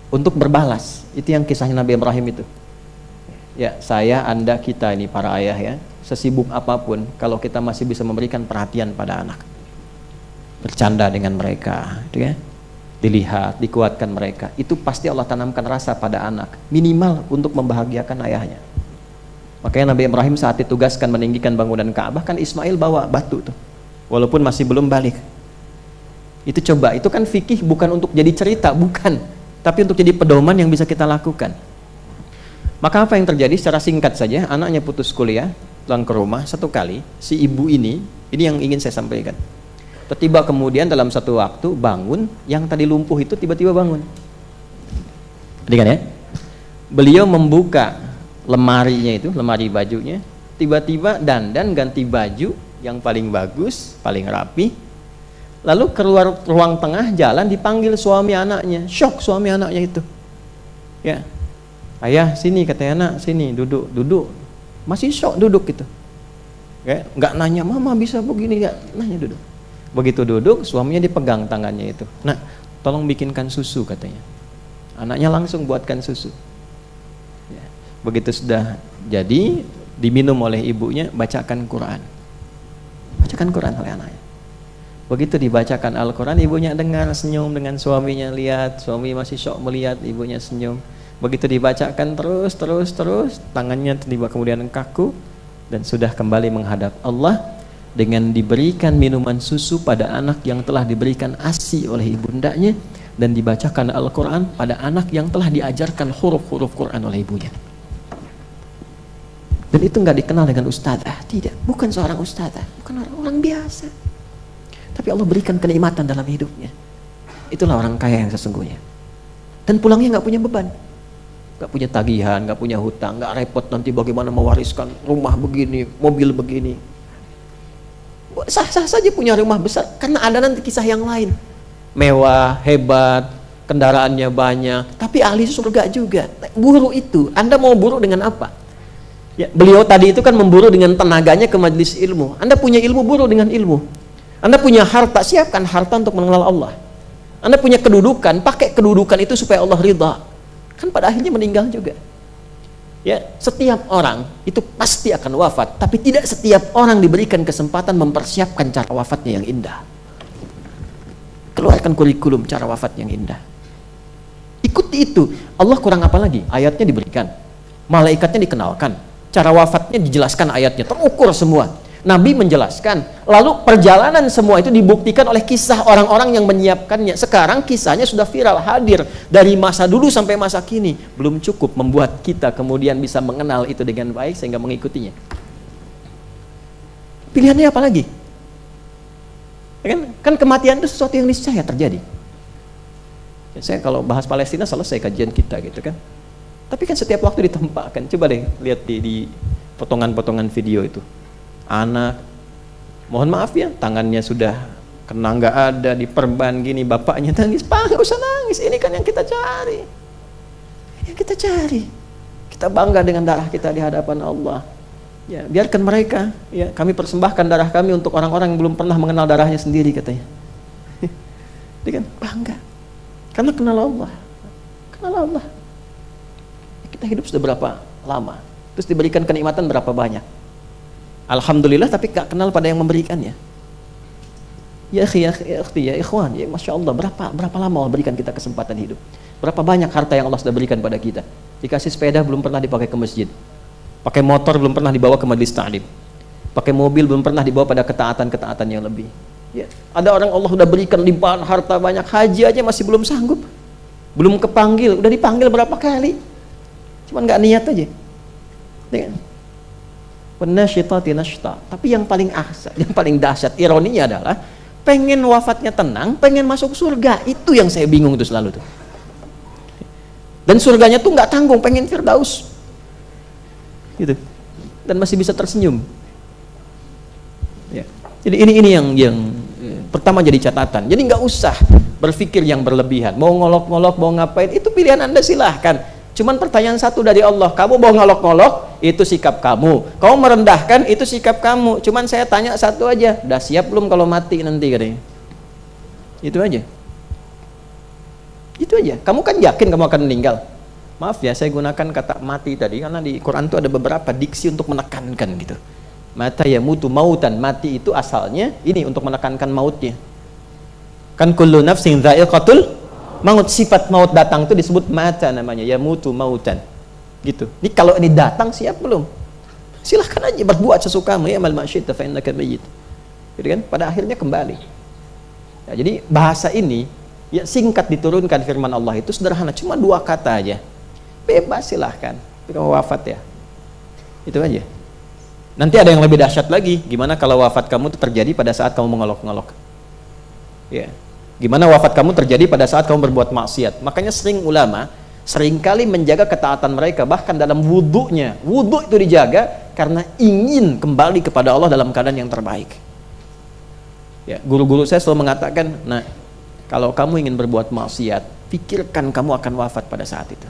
untuk berbalas. Itu yang kisahnya Nabi Ibrahim itu. Ya, saya, Anda, kita ini para ayah ya, sesibuk apapun, kalau kita masih bisa memberikan perhatian pada anak, bercanda dengan mereka, gitu ya, dilihat, dikuatkan mereka, itu pasti Allah tanamkan rasa pada anak, minimal untuk membahagiakan ayahnya. Makanya Nabi Ibrahim saat ditugaskan meninggikan bangunan Ka'bah, kan Ismail bawa batu tuh, walaupun masih belum balik. Itu coba, itu kan fikih bukan untuk jadi cerita, bukan, tapi untuk jadi pedoman yang bisa kita lakukan. Maka apa yang terjadi secara singkat saja, anaknya putus kuliah, pulang ke rumah, satu kali si ibu ini yang ingin saya sampaikan. Tiba kemudian dalam satu waktu bangun, yang tadi lumpuh itu tiba-tiba bangun. Jadi kan ya, beliau membuka lemarinya itu, lemari bajunya, tiba-tiba dandan ganti baju yang paling bagus, paling rapi, lalu keluar ruang tengah jalan, dipanggil suami anaknya. Syok suami anaknya itu, ya, ayah sini, katanya, anak sini, duduk, masih syok duduk gitu, ya, nggak nanya mama bisa begini, nggak nanya, duduk. Begitu duduk, suaminya dipegang tangannya itu, nah tolong bikinkan susu, katanya. Anaknya langsung buatkan susu. Begitu sudah jadi, diminum oleh ibunya, bacakan Quran oleh anaknya. Begitu dibacakan Al-Quran, ibunya dengar, senyum dengan suaminya, lihat suami masih syok melihat ibunya senyum. Begitu dibacakan terus, tangannya tiba kemudian kaku dan sudah kembali menghadap Allah dengan diberikan minuman susu pada anak yang telah diberikan ASI oleh ibundanya, dan dibacakan Al-Quran pada anak yang telah diajarkan huruf-huruf Quran oleh ibunya. Dan itu nggak dikenal dengan ustadzah, tidak, bukan seorang ustadzah, bukan orang biasa, tapi Allah berikan kenikmatan dalam hidupnya. Itulah orang kaya yang sesungguhnya. Dan pulangnya nggak punya beban, nggak punya tagihan, nggak punya hutang, nggak repot nanti bagaimana mewariskan rumah begini, mobil begini. Sah-sah saja punya rumah besar, karena ada nanti kisah yang lain, mewah, hebat, kendaraannya banyak, tapi ahli surga juga. Buru itu, Anda mau buru dengan apa? Ya, beliau tadi itu kan memburu dengan tenaganya ke majelis ilmu. Anda punya ilmu, buru dengan ilmu. Anda punya harta, siapkan harta untuk mengenal Allah. Anda punya kedudukan, pakai kedudukan itu supaya Allah ridha. Kan pada akhirnya meninggal juga. Ya, setiap orang itu pasti akan wafat, tapi tidak setiap orang diberikan kesempatan mempersiapkan cara wafatnya yang indah. Keluarkan kurikulum cara wafat yang indah. Ikuti itu. Allah kurang apa lagi? Ayatnya diberikan, malaikatnya dikenalkan, cara wafatnya dijelaskan, ayatnya terukur semua, Nabi menjelaskan, lalu perjalanan semua itu dibuktikan oleh kisah orang-orang yang menyiapkannya. Sekarang kisahnya sudah viral, hadir dari masa dulu sampai masa kini. Belum cukup membuat kita kemudian bisa mengenal itu dengan baik sehingga mengikutinya. Pilihannya apa lagi? Kan kematian itu sesuatu yang niscaya terjadi. Ya, saya kalau bahas Palestina selesai kajian kita gitu kan. Tapi kan setiap waktu ditempatkan. Coba deh lihat di potongan-potongan video itu. Anak, mohon maaf ya, tangannya sudah kena nggak ada, diperban gini, bapaknya nangis. Pak, nggak usah nangis, ini kan yang kita cari. Yang kita cari. Kita bangga dengan darah kita di hadapan Allah. Ya, biarkan mereka, ya, kami persembahkan darah kami untuk orang-orang yang belum pernah mengenal darahnya sendiri, katanya. Dia kan bangga. Karena kenal Allah. Kenal Allah. Kita hidup sudah berapa lama, terus diberikan kenikmatan berapa banyak, alhamdulillah, tapi gak kenal pada yang memberikannya. Ya akhi, ya ikhwan, ya masya Allah, berapa lama Allah berikan kita kesempatan hidup, berapa banyak harta yang Allah sudah berikan pada kita. Dikasih sepeda belum pernah dipakai ke masjid, pakai motor belum pernah dibawa ke majelis ta'lim, pakai mobil belum pernah dibawa pada ketaatan yang lebih. Ya, ada orang Allah sudah berikan limpahan harta banyak, haji aja masih belum sanggup, belum kepanggil, udah dipanggil berapa kali, cuman nggak niat aja. Tapi yang paling dahsyat ironinya adalah pengen wafatnya tenang, pengen masuk surga. Itu yang saya bingung tuh selalu tuh. Dan surganya tuh nggak tanggung, pengen Firdaus gitu, dan masih bisa tersenyum ya. Jadi ini yang pertama jadi catatan. Jadi nggak usah berpikir yang berlebihan, mau ngolok-ngolok, mau ngapain, itu pilihan Anda, silahkan. Cuman pertanyaan satu dari Allah, kamu mau ngolok-ngolok, itu sikap kamu. Kamu merendahkan, itu sikap kamu. Cuman saya tanya satu aja, udah siap belum kalau mati nanti katanya? Itu aja. Itu aja. Kamu kan yakin kamu akan meninggal? Maaf ya, saya gunakan kata mati tadi karena di Quran itu ada beberapa diksi untuk menekankan gitu. Mata ya mutu mautan, mati itu asalnya ini untuk menekankan mautnya. Kan kullu nafsin dha'iqatul maut, sifat maut datang itu disebut mata namanya, ya mutu mautan. Gitu. Ini kalau ini datang siap belum? Silahkan aja berbuat sesukamu, ya mal masyita fa innaka mayyit. Gitu kan? Pada akhirnya kembali. Ya, jadi bahasa ini ya singkat diturunkan firman Allah itu sederhana, cuma 2 kata aja. Bebas silahkan. Tapi kamu wafat ya. Itu aja. Nanti ada yang lebih dahsyat lagi. Gimana kalau wafat kamu itu terjadi pada saat kamu mengolok-ngolok? Ya. Gimana wafat kamu terjadi pada saat kamu berbuat maksiat? Makanya sering ulama seringkali menjaga ketaatan mereka, bahkan dalam wudhunya. Wudhu itu dijaga karena ingin kembali kepada Allah dalam keadaan yang terbaik. Ya, guru-guru saya selalu mengatakan, nah, kalau kamu ingin berbuat maksiat, pikirkan kamu akan wafat pada saat itu.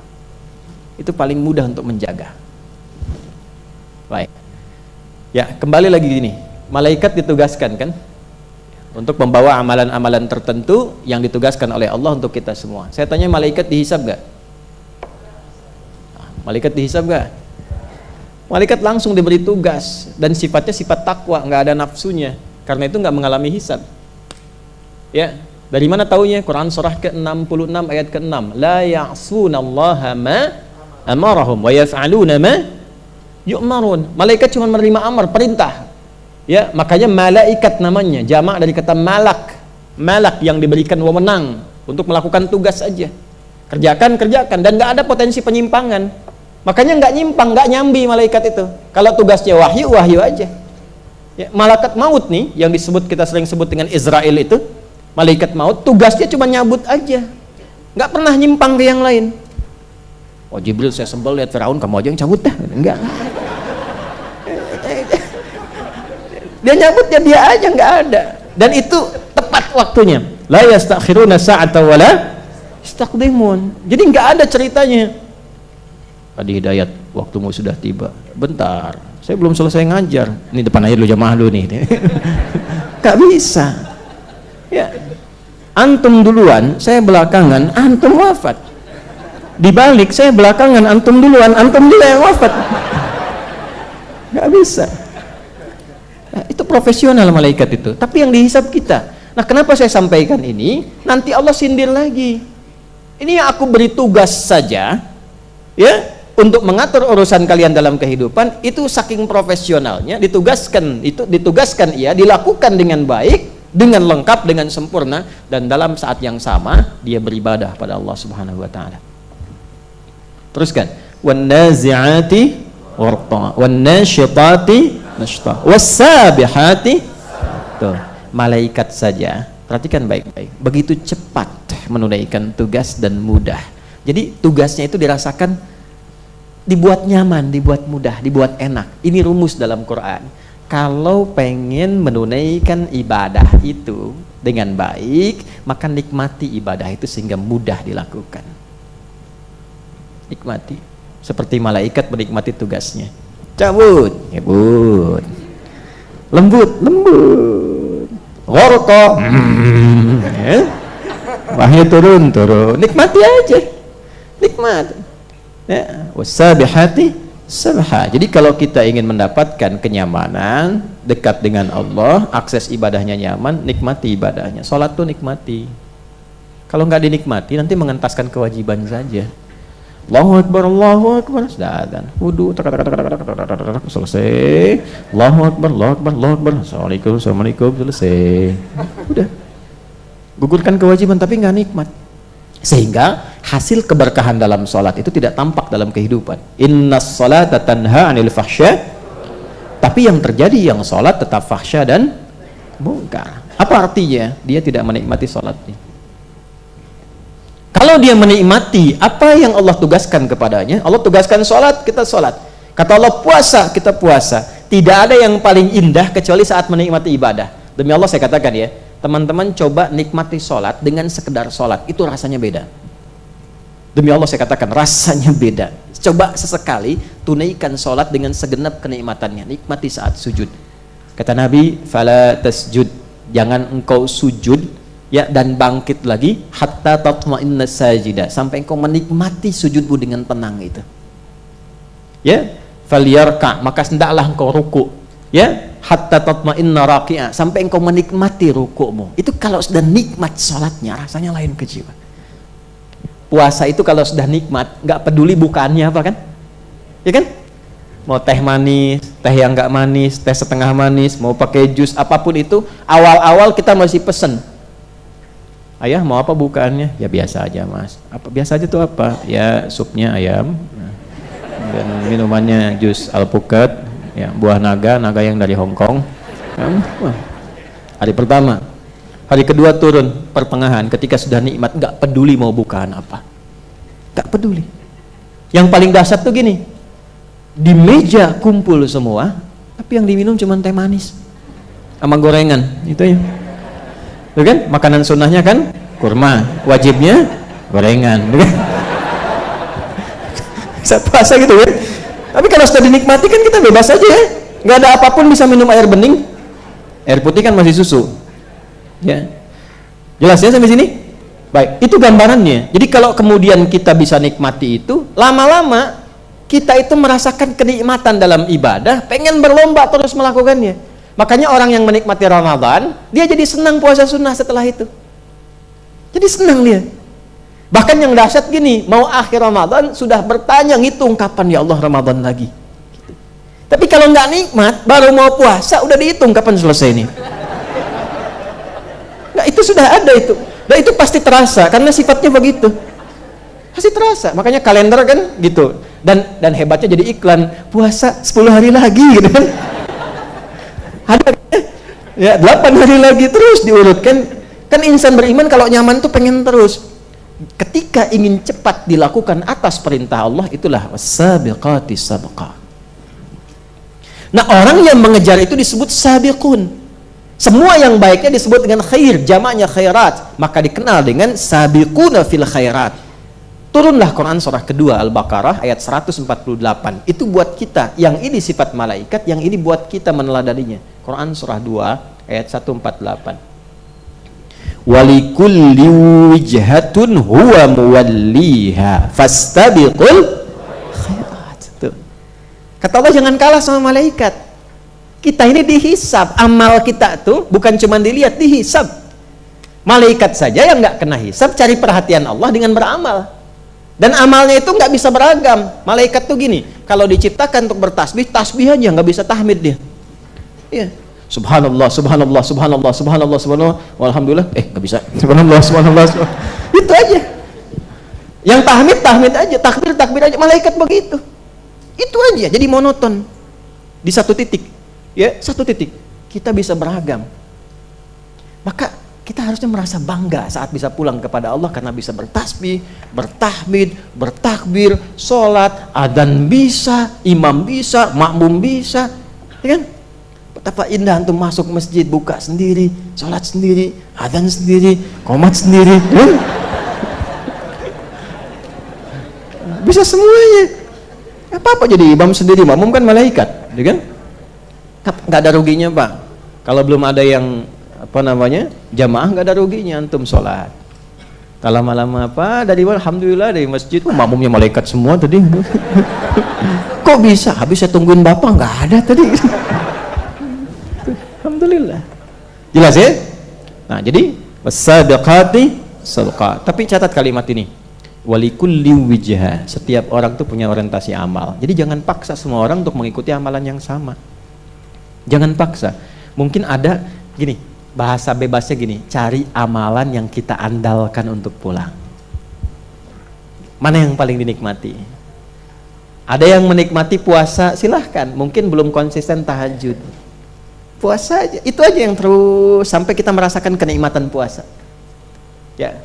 Itu paling mudah untuk menjaga. Baik. Ya, kembali lagi gini. Malaikat ditugaskan kan untuk membawa amalan-amalan tertentu yang ditugaskan oleh Allah untuk kita semua. Saya tanya, malaikat dihisab gak? Malaikat dihisab gak? Malaikat langsung diberi tugas dan sifatnya sifat takwa, nggak ada nafsunya. Karena itu nggak mengalami hisab. Ya, dari mana taunya? Quran surah ke-66 ayat ke-6. La ya'sunallaha ma amarahum wa yaf'aluna ma yu'marun. Malaikat cuma menerima amar, perintah. Ya, makanya malaikat namanya, jamak dari kata malak. Malak yang diberikan wewenang untuk melakukan tugas saja. Kerjakan dan nggak ada potensi penyimpangan. Makanya nggak nyimpang, nggak nyambi malaikat itu. Kalau tugasnya wahyu, wahyu aja. Ya, malaikat maut nih yang disebut, kita sering sebut dengan Israel itu, malaikat maut tugasnya cuma nyabut aja, nggak pernah nyimpang ke yang lain. Oh Jibril, saya sebel lihat Firaun, kamu aja yang cabut dah. Enggak. Dia nyabutnya dia aja, nggak ada. Dan itu tepat waktunya. La yastakhiruna sa'ata wala yastaqdimun. Jadi nggak ada ceritanya. Adi Hidayat, waktumu sudah tiba. Bentar, saya belum selesai ngajar. Ini depan aja dulu, jamaah dulu nih. Gak bisa. Ya. Antum duluan, saya belakangan, antum wafat. Dibalik, saya belakangan, antum duluan, antum dulu yang wafat. Gak bisa. Nah, itu profesional malaikat itu. Tapi yang dihisab kita. Nah, kenapa saya sampaikan ini? Nanti Allah sindir lagi. Ini yang aku beri tugas saja, ya, untuk mengatur urusan kalian dalam kehidupan, itu saking profesionalnya, ditugaskan ia, dilakukan dengan baik, dengan lengkap, dengan sempurna, dan dalam saat yang sama dia beribadah pada Allah Subhanahu wa taala. Teruskan, wan nazi'ati gharqa wan nasyitati nashta was-sabihati. Tuh, malaikat saja, perhatikan baik-baik, begitu cepat menunaikan tugas dan mudah. Jadi tugasnya itu dirasakan, dibuat nyaman, dibuat mudah, dibuat enak. Ini rumus dalam Quran. Kalau pengen menunaikan ibadah itu dengan baik, maka nikmati ibadah itu sehingga mudah dilakukan. Nikmati. Seperti malaikat menikmati tugasnya. Cabut, cabut. Lembut, lembut. Gharqa. Wahyu turun. Nikmati aja. Nikmati. Ya, wasabihati sabha. Jadi kalau kita ingin mendapatkan kenyamanan, dekat dengan Allah, akses ibadahnya nyaman, nikmati ibadahnya. Salat tuh nikmati. Kalau nggak dinikmati, nanti mengentaskan kewajiban saja. Allahu Akbar, sudah adzan, wudu, selesai. Allahu Akbar, Assalamualaikum, selesai. Udah. Gugurkan kewajiban tapi nggak nikmat. Sehingga hasil keberkahan dalam sholat itu tidak tampak dalam kehidupan. Innas sholata tanha anil fahsya. Tapi yang terjadi, yang sholat tetap fahsya dan mungkar. Apa artinya? Dia tidak menikmati sholatnya. Kalau dia menikmati apa yang Allah tugaskan kepadanya, Allah tugaskan sholat, kita sholat. Kata Allah puasa, kita puasa. Tidak ada yang paling indah kecuali saat menikmati ibadah. Demi Allah saya katakan ya, teman-teman coba nikmati sholat dengan sekedar sholat, itu rasanya beda. Demi Allah saya katakan, rasanya beda. Coba sesekali tunaikan sholat dengan segenap kenikmatannya, nikmati saat sujud. Kata Nabi, fala tasjud, jangan engkau sujud ya dan bangkit lagi hatta tatma'inna sajida, sampai engkau menikmati sujudmu dengan tenang itu. Ya, falyarka, maka hendaklah engkau ruku. Ya, hatta tatma'inna raki'a, sampai engkau menikmati rukukmu. Itu kalau sudah nikmat sholatnya, rasanya lain ke jiwa. Puasa itu kalau sudah nikmat, nggak peduli bukaannya apa kan? Ya kan? Mau teh manis, teh yang nggak manis, teh setengah manis, mau pakai jus, apapun itu, awal-awal kita masih pesen. Ayah mau apa bukaannya? Ya biasa aja mas. Apa biasa aja tuh apa? Ya supnya ayam, dan minumannya jus alpukat. Ya, buah naga yang dari Hong Kong. Hari pertama, hari kedua turun pertengahan, ketika sudah nikmat nggak peduli mau bukaan apa, nggak peduli. Yang paling dahsyat tuh gini, di meja kumpul semua, tapi yang diminum cuma teh manis sama gorengan, itu ya. Tuh kan, makanan sunnahnya kan kurma, wajibnya gorengan, kan? Saat puasa gitu kan. Tapi kalau sudah dinikmati kan kita bebas aja ya, nggak ada apapun, bisa minum air bening, air putih kan masih susu, ya. Jelas ya sampai sini? Baik, itu gambarannya. Jadi kalau kemudian kita bisa nikmati itu, lama-lama kita itu merasakan kenikmatan dalam ibadah, pengen berlomba terus melakukannya. Makanya orang yang menikmati Ramadan, dia jadi senang puasa sunnah setelah itu. Jadi senang dia. Bahkan yang dahsyat gini, mau akhir Ramadan sudah bertanya, ngitung kapan ya Allah Ramadan lagi. Gitu. Tapi kalau nggak nikmat, baru mau puasa udah dihitung kapan selesai ini. Nah itu sudah ada itu. Dan itu pasti terasa karena sifatnya begitu. Pasti terasa. Makanya kalender kan gitu. Dan hebatnya jadi iklan puasa 10 hari lagi gitu kan. Ada ya 8 hari lagi terus diurutkan. Kan insan beriman kalau nyaman tuh pengen terus. Ketika ingin cepat dilakukan atas perintah Allah, itulah was-sabiqati sabqa. Nah, orang yang mengejar itu disebut sabiqun. Semua yang baiknya disebut dengan khair, jamaknya khairat, maka dikenal dengan sabiquna fil khairat. Turunlah Quran surah kedua Al-Baqarah ayat 148. Itu buat kita, yang ini sifat malaikat, yang ini buat kita meneladaninya. Quran surah 2 ayat 148. Walikulli wijhatun huwa muwalliha fastabiqul khairat. Tuh. Kata Allah, jangan kalah sama malaikat. Kita ini dihisab, amal kita tuh bukan cuma dilihat, dihisab. Malaikat saja yang nggak kena hisab cari perhatian Allah dengan beramal. Dan amalnya itu nggak bisa beragam. Malaikat tuh gini, kalau diciptakan untuk bertasbih, tasbih aja nggak bisa tahmid dia. Iya. Subhanallah, subhanallah, subhanallah, subhanallah, subhanallah, alhamdulillah, nggak bisa. Subhanallah, subhanallah, subhanallah. Itu aja. Yang tahmid, tahmid aja, takbir, takbir aja. Malaikat begitu. Itu aja. Jadi monoton di satu titik. Ya, satu titik. Kita bisa beragam. Maka kita harusnya merasa bangga saat bisa pulang kepada Allah karena bisa bertasbih, bertahmid, bertakbir, sholat, adzan bisa, imam bisa, makmum bisa, ya kan? Betapa indah antum masuk masjid, buka sendiri, sholat sendiri, adzan sendiri, qomat sendiri, ya? Bisa semuanya. Apa-apa jadi imam sendiri, makmum kan malaikat, ya kan? Nggak ada ruginya Pak. Kalau belum ada yang jamaah, nggak ada ruginya antum sholat. Kalau lama-lama dari alhamdulillah dari masjid, makmumnya malaikat semua tadi. Kok bisa? Habis saya tungguin bapak nggak ada tadi. Alhamdulillah. Jelas ya? Nah, jadi was-sabiqati sabqa. Tapi catat kalimat ini. Walikulli wijha. Setiap orang tuh punya orientasi amal. Jadi jangan paksa semua orang untuk mengikuti amalan yang sama. Jangan paksa. Mungkin ada gini, bahasa bebasnya gini, cari amalan yang kita andalkan untuk pulang. Mana yang paling dinikmati? Ada yang menikmati puasa, silahkan. Mungkin belum konsisten tahajud. Puasa aja, itu aja yang terus sampai kita merasakan kenikmatan puasa. Ya,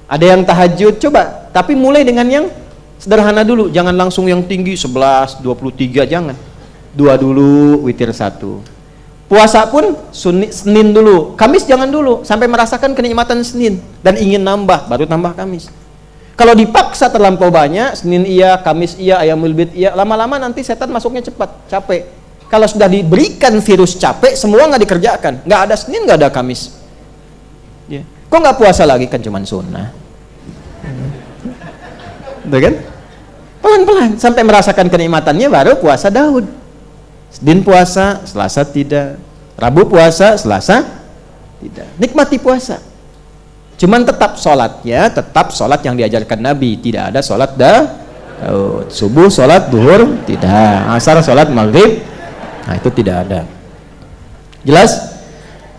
ada yang tahajud, coba, tapi mulai dengan yang sederhana dulu, jangan langsung yang tinggi 11, 23, jangan. 2 dulu, witir 1. Puasa pun Senin dulu, Kamis jangan dulu, sampai merasakan kenikmatan Senin dan ingin nambah, baru tambah Kamis. Kalau dipaksa terlampau banyak, Senin iya, Kamis iya, Ayyamul Bid iya, lama-lama nanti setan masuknya cepat, capek. Kalau sudah diberikan virus capek, semua nggak dikerjakan, nggak ada Senin, nggak ada Kamis. Ya. Kok nggak puasa lagi, kan cuman sunnah. Betul kan? Pelan-pelan sampai merasakan kenikmatannya, baru puasa Daud. Senin puasa, Selasa tidak. Rabu puasa, Selasa tidak. Nikmati puasa. Cuman tetap sholatnya, tetap sholat yang diajarkan Nabi. Tidak ada sholat Daud. Subuh sholat duhur tidak. Asar sholat maghrib, nah itu tidak ada. Jelas?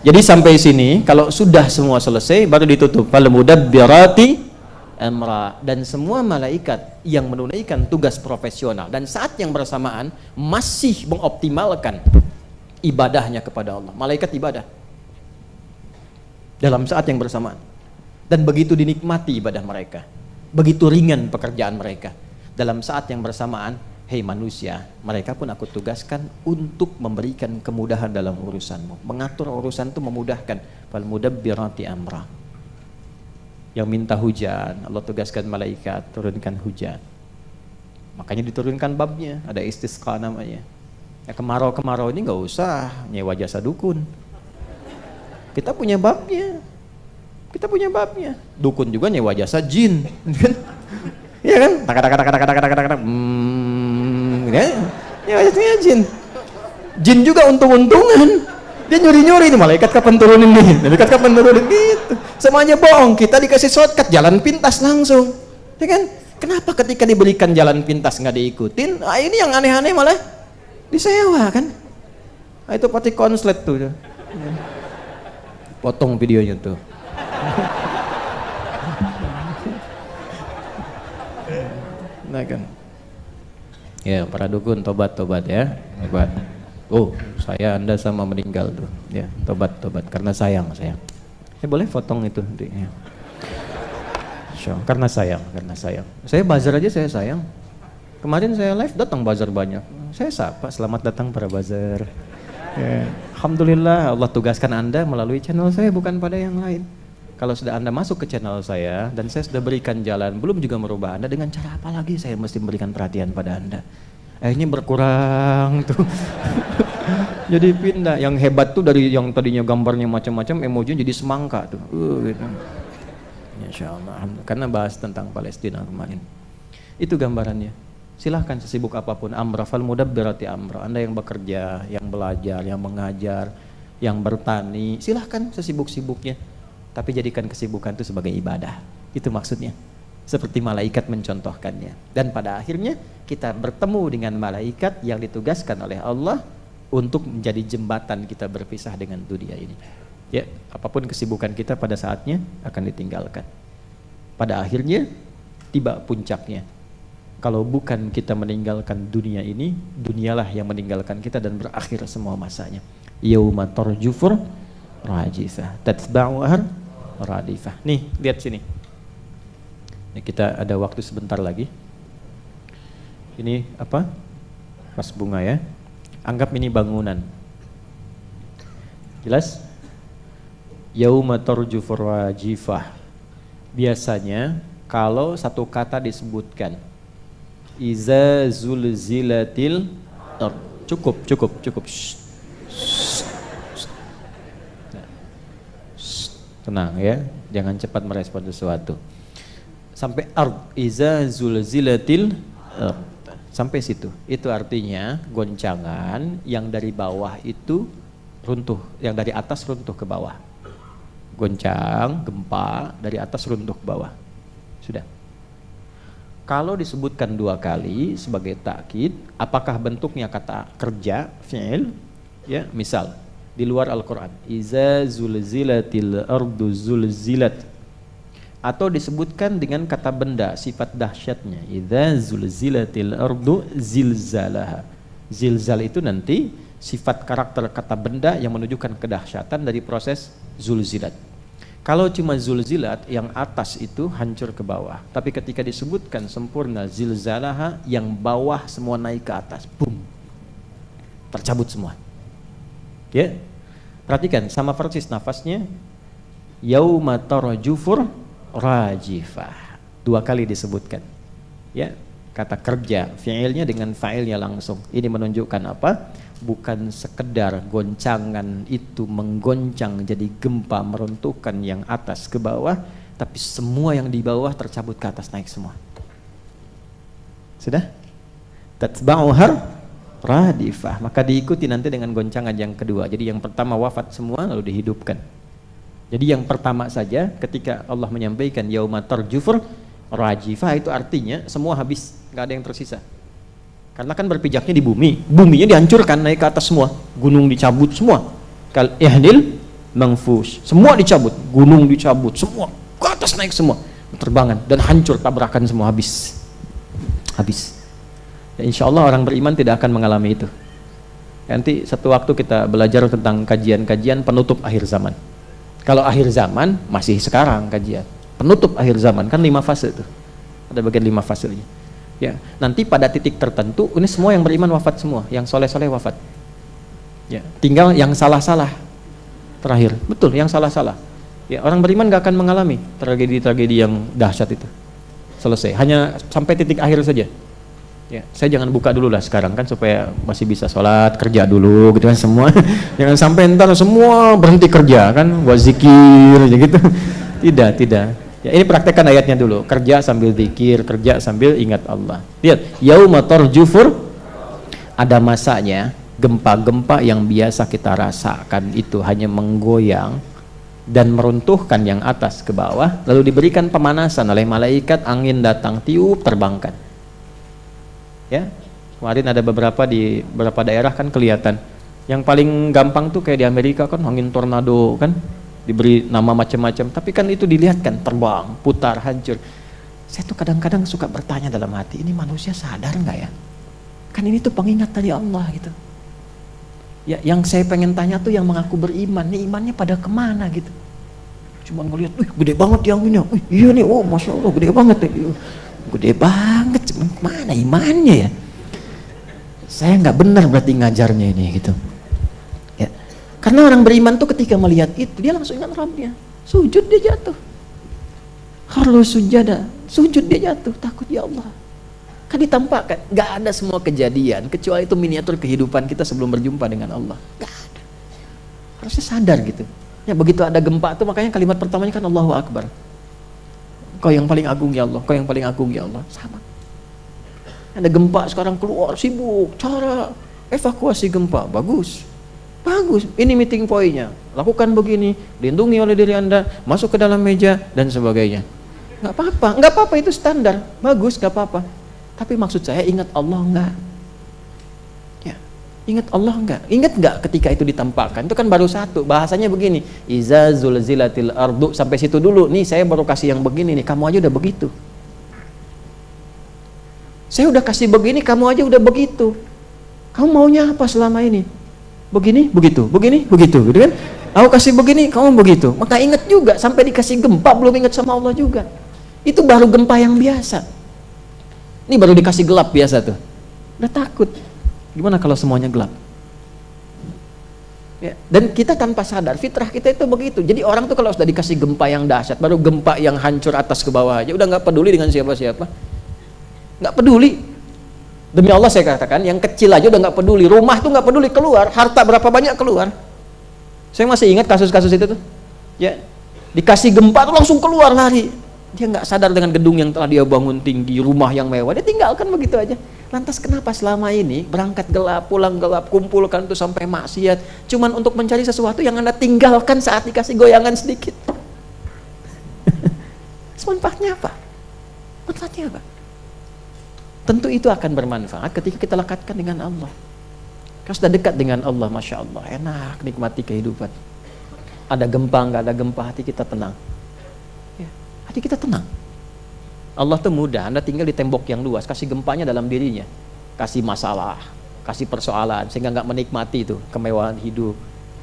Jadi sampai sini, kalau sudah semua selesai, baru ditutup. Fal mudabbirati amra, dan semua malaikat yang menunaikan tugas profesional dan saat yang bersamaan masih mengoptimalkan ibadahnya kepada Allah. Malaikat ibadah dalam saat yang bersamaan, dan begitu dinikmati ibadah mereka, begitu ringan pekerjaan mereka. Dalam saat yang bersamaan, hei manusia, mereka pun aku tugaskan untuk memberikan kemudahan dalam urusanmu. Mengatur urusan itu memudahkan. Fal mudabbirati amra. Yang minta hujan, Allah tugaskan malaikat turunkan hujan. Makanya diturunkan babnya, ada istisqa namanya. Ya, kemarau-kemarau ini nggak usah nyewa jasa dukun. Kita punya babnya. Kita punya babnya. Dukun juga nyewa jasa jin. Iya kan? Tak. Nyewa jasa jin. Jin juga untung-untungan. Dia nyuri-nyuri nih, malaikat kapan turunin nih, malaikat kapan turunin gitu. Semuanya bohong, kita dikasih shortcut jalan pintas langsung, ya kan? Kenapa ketika diberikan jalan pintas nggak diikutin? Ah, ini yang aneh-aneh malah disewa kan? Ah, itu pasti konslet tuh. Potong videonya tuh. Nah kan? Ya, para dukun tobat ya, tobat. Oh, saya Anda sama meninggal tuh. Ya, tobat karena sayang. Saya boleh potong itu ya. Karena sayang. Saya bazar aja saya sayang. Kemarin saya live datang bazar banyak. Saya sapa, selamat datang para bazar. Ya. Alhamdulillah Allah tugaskan Anda melalui channel saya, bukan pada yang lain. Kalau sudah Anda masuk ke channel saya dan saya sudah berikan jalan, belum juga merubah Anda, dengan cara apa lagi saya mesti memberikan perhatian pada Anda? Akhirnya berkurang tuh. Jadi pindah. Yang hebat tuh dari yang tadinya gambarnya macam-macam, emoji jadi semangka tuh. Gitu. Insya Allah. Karena bahas tentang Palestina kemarin. Itu gambarannya. Silahkan sesibuk apapun. Amra fal mudabbirati amra. Anda yang bekerja, yang belajar, yang mengajar, yang bertani, silahkan sesibuk-sibuknya. Tapi jadikan kesibukan itu sebagai ibadah. Itu maksudnya. Seperti malaikat mencontohkannya. Dan pada akhirnya kita bertemu dengan malaikat yang ditugaskan oleh Allah untuk menjadi jembatan kita berpisah dengan dunia ini. Ya, apapun kesibukan kita pada saatnya akan ditinggalkan. Pada akhirnya tiba puncaknya. Kalau bukan kita meninggalkan dunia ini, dunialah yang meninggalkan kita dan berakhir semua masanya. Yauma tarjufur rajifah tatba'uha radifah. Nih, lihat sini. Ini kita ada waktu sebentar lagi. Ini apa? Mas bunga ya. Anggap ini bangunan. Jelas? Yauma tarjufur rajifah. Biasanya kalau satu kata disebutkan iza zulzilatil cukup. Tenang ya, jangan cepat merespon sesuatu. Sampai iza zulzilatil sampai situ. Itu artinya goncangan yang dari bawah itu runtuh, yang dari atas runtuh ke bawah. Goncang, gempa dari atas runtuh ke bawah. Sudah. Kalau disebutkan dua kali sebagai takkid, apakah bentuknya kata kerja, fi'il? Ya, misal di luar Al-Qur'an, iza zulzilatil ardu zulzilat. Atau disebutkan dengan kata benda, sifat dahsyatnya, iza zulzilatil ardu zilzalaha. Zilzal itu nanti sifat karakter kata benda yang menunjukkan kedahsyatan dari proses zulzilat. Kalau cuma zulzilat, yang atas itu hancur ke bawah. Tapi ketika disebutkan sempurna zilzalaha, yang bawah semua naik ke atas, boom, tercabut semua. Ya. Perhatikan sama persis nafasnya. Yauma tarjufur rajifah. 2 kali disebutkan. Ya, kata kerja, fi'ilnya dengan fa'ilnya langsung. Ini menunjukkan apa? Bukan sekedar goncangan itu menggoncang jadi gempa meruntuhkan yang atas ke bawah, tapi semua yang di bawah tercabut ke atas naik semua. Sudah? Tatba'uhar radifah. Maka diikuti nanti dengan goncangan yang kedua. Jadi yang pertama wafat semua lalu dihidupkan. Jadi yang pertama saja ketika Allah menyampaikan yauma tarjufur rajifah, itu artinya semua habis, nggak ada yang tersisa. Karena kan berpijaknya di bumi, buminya dihancurkan naik ke atas semua, gunung dicabut semua. Kal ihnil mangfush, semua dicabut, gunung dicabut semua, ke atas naik semua, terbangan dan hancur, tabrakan semua, habis. Ya, insya Allah orang beriman tidak akan mengalami itu. Nanti satu waktu kita belajar tentang kajian-kajian penutup akhir zaman. Kalau akhir zaman masih sekarang kajian. Penutup akhir zaman kan 5 fase itu. Ada bagian 5 fasenya. Ya, nanti pada titik tertentu ini semua yang beriman wafat semua, yang soleh-soleh wafat. Ya, tinggal yang salah-salah terakhir. Betul, yang salah-salah. Ya, orang beriman gak akan mengalami tragedi-tragedi yang dahsyat itu. Selesai. Hanya sampai titik akhir saja. Ya, saya jangan buka dulu lah sekarang kan supaya masih bisa sholat, kerja dulu gitu kan semua. Jangan sampai ntar semua berhenti kerja kan, buat zikir gitu. Tidak. Ya, ini praktekkan ayatnya dulu. Kerja sambil zikir, kerja sambil ingat Allah. Lihat, yauma tarjufur, ada masanya gempa-gempa yang biasa kita rasakan itu hanya menggoyang dan meruntuhkan yang atas ke bawah, lalu diberikan pemanasan oleh malaikat, angin datang tiup terbangkan. Ya, kemarin ada beberapa di beberapa daerah kan kelihatan. Yang paling gampang tuh kayak di Amerika kan angin tornado kan, diberi nama macam-macam, tapi kan itu dilihat kan terbang, putar, hancur. Saya tuh kadang-kadang suka bertanya dalam hati, ini manusia sadar nggak ya? Kan ini tuh pengingat dari Allah gitu. Ya, yang saya pengen tanya tuh yang mengaku beriman, nih imannya pada kemana gitu? Cuma ngelihat, gede banget yang ini, iya nih, oh masya Allah gede banget ya, gede banget, cuman kemana imannya ya? Saya nggak benar berarti ngajarnya ini gitu. Karena orang beriman tuh ketika melihat itu dia langsung ingat Rabbnya, sujud dia jatuh, harus sujada, sujud dia jatuh, takut ya Allah. Kan ditampakkan, nggak ada semua kejadian kecuali itu miniatur kehidupan kita sebelum berjumpa dengan Allah. Nggak ada. Harusnya sadar gitu. Ya begitu ada gempa tuh makanya kalimat pertamanya kan Allahu Akbar. Kau yang paling agung ya Allah, kau yang paling agung ya Allah. Sama. Ada gempa sekarang keluar sibuk cara evakuasi gempa, bagus. Ini meeting poinnya, lakukan begini, lindungi oleh diri Anda, masuk ke dalam meja dan sebagainya. Nggak apa-apa itu standar, bagus, nggak apa-apa. Tapi maksud saya ingat Allah enggak? Ya, ingat Allah enggak? Ingat nggak ketika itu ditampakkan? Itu kan baru satu, bahasanya begini, iza zulzilatil ardu, sampai situ dulu. Nih saya baru kasih yang begini nih, kamu aja udah begitu. Saya udah kasih begini, kamu aja udah begitu. Kamu maunya apa selama ini? Begini, begitu, gitu kan? Aku kasih begini, kamu begitu. Maka ingat juga, sampai dikasih gempa belum ingat sama Allah juga. Itu baru gempa yang biasa. Ini baru dikasih gelap biasa tuh. Udah takut. Gimana kalau semuanya gelap? Ya, dan kita tanpa sadar, fitrah kita itu begitu. Jadi orang tuh kalau sudah dikasih gempa yang dahsyat, baru gempa yang hancur atas ke bawah aja, udah nggak peduli dengan siapa-siapa. Nggak peduli. Demi Allah saya katakan, yang kecil aja udah nggak peduli, rumah tuh nggak peduli keluar, harta berapa banyak keluar. Saya masih ingat kasus-kasus itu tuh, ya dikasih gempa tuh langsung keluar lari. Dia nggak sadar dengan gedung yang telah dia bangun tinggi, rumah yang mewah, dia tinggalkan begitu aja. Lantas kenapa selama ini berangkat gelap, pulang gelap, kumpulkan tuh sampai maksiat, cuman untuk mencari sesuatu yang Anda tinggalkan saat dikasih goyangan sedikit. Manfaatnya apa? Manfaatnya apa? Tentu itu akan bermanfaat ketika kita lekatkan dengan Allah. Kalau sudah dekat dengan Allah, Masya Allah, enak nikmati kehidupan. Ada gempa, nggak ada gempa, hati kita tenang. Ya, hati kita tenang. Allah tuh mudah, Anda tinggal di tembok yang luas, kasih gempanya dalam dirinya. Kasih masalah, kasih persoalan, sehingga nggak menikmati itu, kemewahan hidup,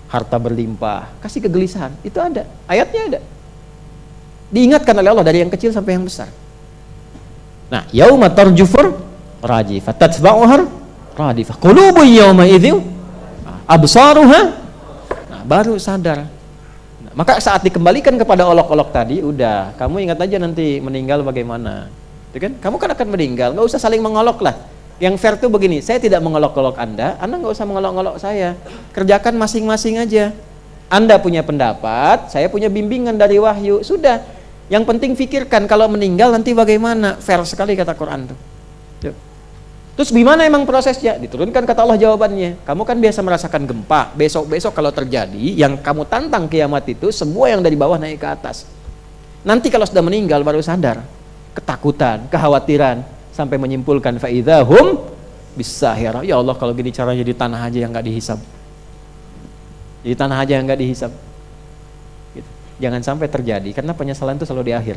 harta berlimpah, kasih kegelisahan, itu ada, ayatnya ada. Diingatkan oleh Allah dari yang kecil sampai yang besar. Nah, yauma tarjufur rajifah tatba'uha radifah qulubun yawma idzin absaruha baru sadar. Nah, maka saat dikembalikan kepada olok-olok tadi, udah, kamu ingat aja nanti meninggal bagaimana. Itu kan? Kamu kan akan meninggal, nggak usah saling mengolok lah. Yang fair tuh begini, saya tidak mengolok-olok Anda nggak usah mengolok-olok saya. Kerjakan masing-masing aja. Anda punya pendapat, saya punya bimbingan dari wahyu, sudah. Yang penting pikirkan kalau meninggal nanti bagaimana. Fair sekali kata Quran tuh. Tuh. Terus gimana emang prosesnya? Diturunkan kata Allah jawabannya. Kamu kan biasa merasakan gempa. Besok-besok kalau terjadi, yang kamu tantang kiamat itu semua yang dari bawah naik ke atas. Nanti kalau sudah meninggal baru sadar. Ketakutan, kekhawatiran, sampai menyimpulkan faidahum bisahira. Ya Allah, kalau gini caranya di tanah aja yang nggak dihisab. Di tanah aja yang nggak dihisab. Gitu. Jangan sampai terjadi, karena penyesalan itu selalu di akhir.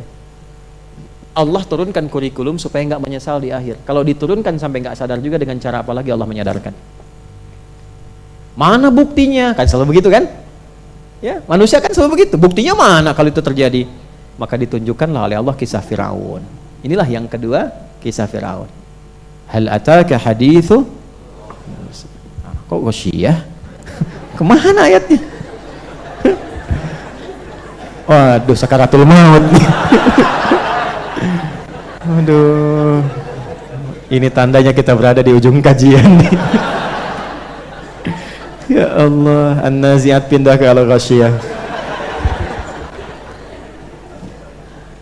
Allah turunkan kurikulum supaya nggak menyesal di akhir. Kalau diturunkan sampai nggak sadar juga, dengan cara apa lagi Allah menyadarkan? Mana buktinya? Kan selalu begitu kan? Ya, manusia kan selalu begitu. Buktinya mana kalau itu terjadi? Maka ditunjukkanlah oleh Allah kisah Firaun. Inilah yang kedua, kisah Firaun. Hal ataka hadithu? Kok ghasyiyah? Kemana ayatnya? Waduh, sakaratul maut nih. Aduh, ini tandanya kita berada di ujung kajian nih. Ya Allah, An-Nazi'at pindah ke Al-Ghasyiyah.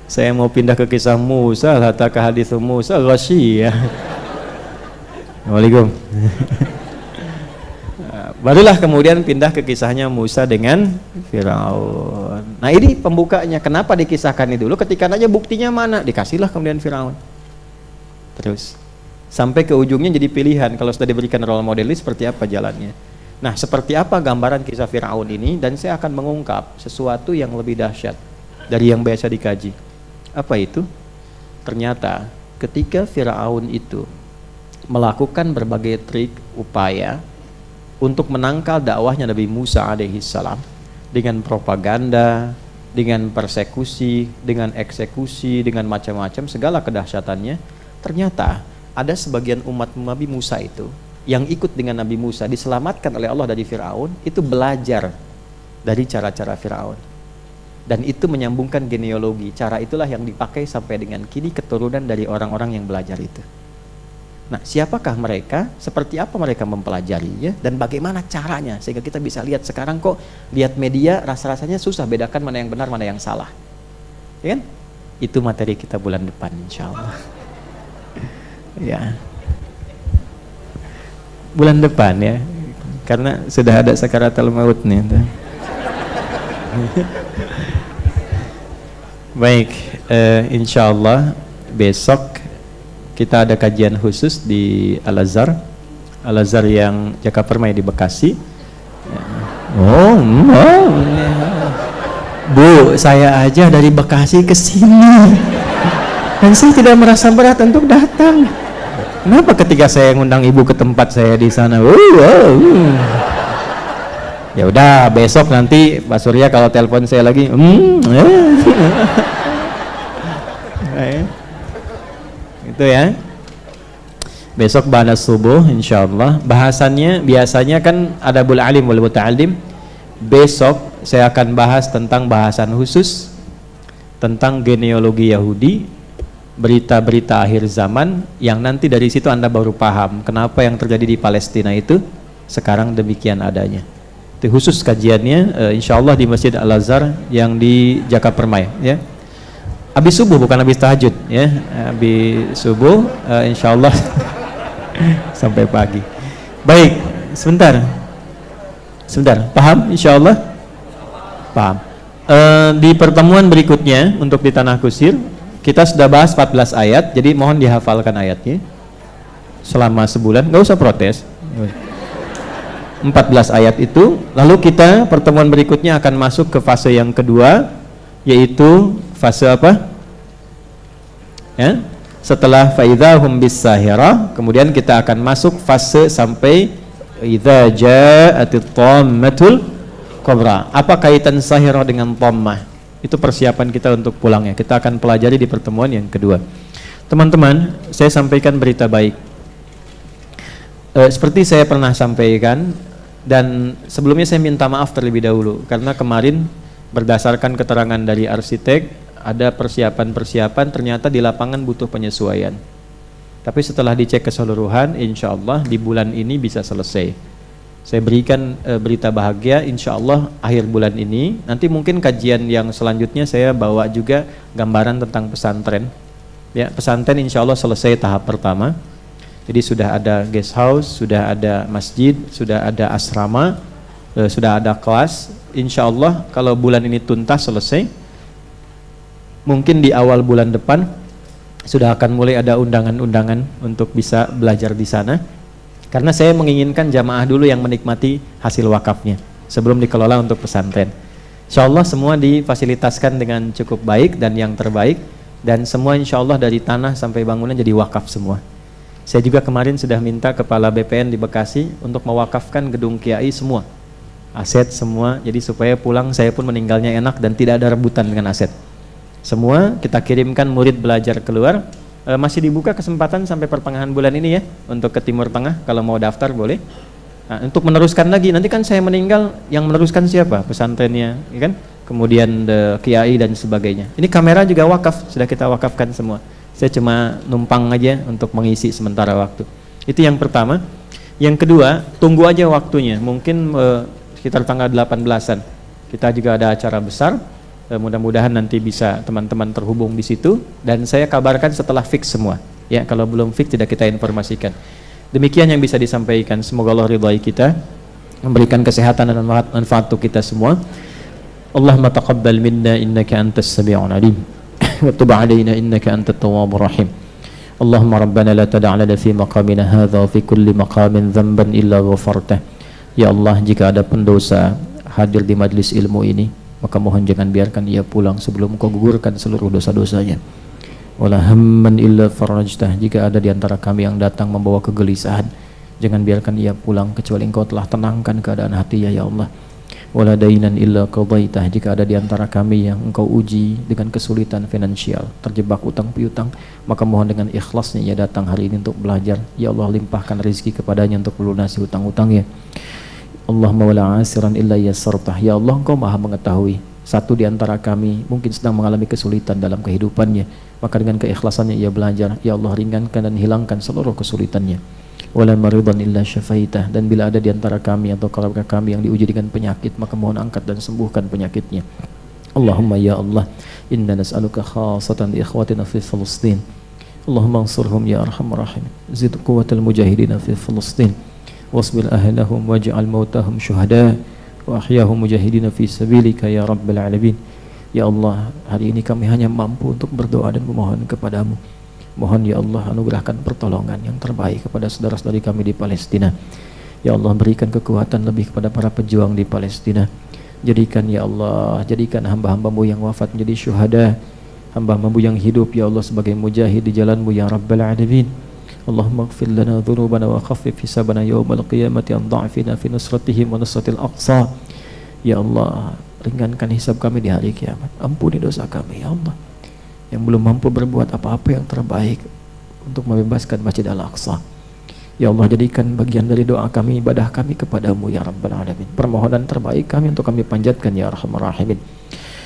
Saya mau pindah ke kisah Musa, hataka hadithu Musa, Ghasyiyah. Waalaikumsalam. Barulah kemudian pindah ke kisahnya Musa dengan Firaun. Nah ini pembukanya. Kenapa dikisahkan ini dulu? Ketika nanya buktinya mana, dikasihlah kemudian Firaun. Terus sampai ke ujungnya jadi pilihan. Kalau sudah diberikan role model ini seperti apa jalannya. Nah seperti apa gambaran kisah Firaun ini? Dan saya akan mengungkap sesuatu yang lebih dahsyat dari yang biasa dikaji. Apa itu? Ternyata ketika Firaun itu melakukan berbagai trik, upaya untuk menangkal dakwahnya Nabi Musa alaihissalam dengan propaganda, dengan persekusi, dengan eksekusi, dengan macam-macam segala kedahsyatannya, ternyata ada sebagian umat Nabi Musa itu yang ikut dengan Nabi Musa diselamatkan oleh Allah dari Firaun, itu belajar dari cara-cara Firaun. Dan itu menyambungkan genealogi. Cara itulah yang dipakai sampai dengan kini keturunan dari orang-orang yang belajar itu. Nah, siapakah mereka? Seperti apa mereka mempelajarinya? Dan bagaimana caranya? Sehingga kita bisa lihat sekarang kok lihat media rasa-rasanya susah bedakan mana yang benar, mana yang salah. Ya kan? Itu materi kita bulan depan insya Allah. Ya. Bulan depan ya. Karena sudah ada sakaratul maut nih. Baik, insya Allah besok kita ada kajian khusus di Al-Azhar yang Jaka Permai di Bekasi. Oh, Bu, saya aja dari Bekasi ke sini dan saya tidak merasa berat untuk datang. Kenapa ketika saya ngundang ibu ke tempat saya di sana? Ya udah, besok nanti Pak Surya kalau telepon saya lagi, itu ya. Besok ba'da subuh insyaallah. Bahasannya biasanya kan adabul alim wal muta'allim. Besok saya akan bahas tentang bahasan khusus tentang genealogi Yahudi, berita-berita akhir zaman yang nanti dari situ Anda baru paham kenapa yang terjadi di Palestina itu sekarang demikian adanya. Itu khusus kajiannya insyaallah di Masjid Al-Azhar yang di Jaka Permai ya. Habis subuh, bukan habis tahajud ya. Habis subuh insyaallah sampai pagi. Baik, sebentar. Paham insyaallah? Paham. Di pertemuan berikutnya untuk di Tanah Kusir kita sudah bahas 14 ayat. Jadi mohon dihafalkan ayatnya selama sebulan, nggak usah protes. 14 ayat itu. Lalu kita pertemuan berikutnya akan masuk ke fase yang kedua, yaitu fase apa? Ya, setelah faidahum bisahira, kemudian kita akan masuk fase sampai idza ja'atit tammatul kubra. Apa kaitan sahira dengan tammah? Itu persiapan kita untuk pulangnya. Kita akan pelajari di pertemuan yang kedua. Teman-teman, saya sampaikan berita baik. Seperti saya pernah sampaikan, Dan sebelumnya saya minta maaf terlebih dahulu karena kemarin berdasarkan keterangan dari arsitek ada persiapan-persiapan, ternyata di lapangan butuh penyesuaian. Tapi setelah dicek keseluruhan, insya Allah di bulan ini bisa selesai. Saya berikan berita bahagia, insya Allah akhir bulan ini. Nanti mungkin kajian yang selanjutnya saya bawa juga gambaran tentang pesantren. Ya, pesantren insya Allah selesai tahap pertama. Jadi sudah ada guest house, sudah ada masjid, sudah ada asrama, sudah ada kelas. Insya Allah kalau bulan ini tuntas selesai, mungkin di awal bulan depan sudah akan mulai ada undangan-undangan untuk bisa belajar di sana. Karena saya menginginkan jamaah dulu yang menikmati hasil wakafnya sebelum dikelola untuk pesantren. Insya Allah semua difasilitaskan dengan cukup baik dan yang terbaik, dan semua insya Allah dari tanah sampai bangunan jadi wakaf semua. Saya juga kemarin sudah minta kepala BPN di Bekasi untuk mewakafkan gedung Kiai semua, aset semua, jadi supaya pulang saya pun meninggalnya enak dan tidak ada rebutan dengan aset. Semua kita kirimkan murid belajar keluar. Masih dibuka kesempatan sampai pertengahan bulan ini ya, untuk ke Timur Tengah, kalau mau daftar boleh. Nah, untuk meneruskan lagi, nanti kan saya meninggal, yang meneruskan siapa? Pesantrennya, ya kan? Kemudian Kiai dan sebagainya. Ini kamera juga wakaf, sudah kita wakafkan semua. Saya cuma numpang aja untuk mengisi sementara waktu. Itu yang pertama. Yang kedua, tunggu aja waktunya. Mungkin sekitar tanggal 18-an. Kita juga ada acara besar. Mudah-mudahan nanti bisa teman-teman terhubung di situ. Dan saya kabarkan setelah fix semua. Ya, kalau belum fix tidak kita informasikan. Demikian yang bisa disampaikan. Semoga Allah ridhai kita, memberikan kesehatan dan manfaat untuk kita semua. Allahumma taqabbal minna innaka antas sami'un alim. وتب علينا إنك أنت التواب الرحيم اللهم ربنا لا تدع لنا في مقامنا هذا وفي كل مقام ذنبا إلا غفرته. Ya Allah, jika ada pendosa hadir di majlis ilmu ini, maka mohon jangan biarkan ia pulang sebelum Engkau gugurkan seluruh dosa-dosanya. Wala hamman illa farajtah, jika ada di antara kami yang datang membawa kegelisahan, jangan biarkan ia pulang kecuali Engkau telah tenangkan keadaan hatinya ya Allah. Wala dainan illa qadaitah, jika ada di antara kami yang Engkau uji dengan kesulitan finansial, terjebak utang piutang, maka mohon dengan ikhlasnya ia datang hari ini untuk belajar. Ya Allah, limpahkan rezeki kepadanya untuk melunasi hutang-hutangnya. Allahumma wala asiran illa yassartah, ya Allah Engkau Maha mengetahui satu di antara kami mungkin sedang mengalami kesulitan dalam kehidupannya, maka dengan keikhlasannya ia belajar. Ya Allah, ringankan dan hilangkan seluruh kesulitannya. Wala maridan illa syafaitah, dan bila ada di antara kami atau keluarga kami yang diuji dengan penyakit, maka mohon angkat dan sembuhkan penyakitnya. Allahumma ya Allah, inna nas'aluka khasatan li ikhwatina fi Filistin. Allahumma ansurhum ya arhamar rahim. Zid quwwatal mujahidina fi Filistin. Wasbil ahlahum waj'al mautahum syuhada wa ahyahum mujahidina fi sabilika ya rabbal alamin. Ya Allah, hari ini kami hanya mampu untuk berdoa dan memohon kepadamu. Mohon ya Allah anugerahkan pertolongan yang terbaik kepada saudara-saudari kami di Palestina. Ya Allah, berikan kekuatan lebih kepada para pejuang di Palestina. Jadikan ya Allah, jadikan hamba-hambamu yang wafat menjadi syuhada, hamba-hambamu yang hidup ya Allah sebagai mujahid di jalanmu ya Rabbal Alamin. Allahumma ighfir lana dhunubana wa khaffif hisabana yawmal qiyamati an dha'fina fi nusratihim wa nusratil aqsa. Ya Allah, ringankan hisab kami di hari kiamat. Ampuni dosa kami ya Allah, yang belum mampu berbuat apa-apa yang terbaik untuk membebaskan Masjid Al-Aqsa. Ya Allah, jadikan bagian dari doa kami, ibadah kami kepadamu ya Rabbal Alamin. Permohonan terbaik kami untuk kami panjatkan ya Arhamar Rahimin.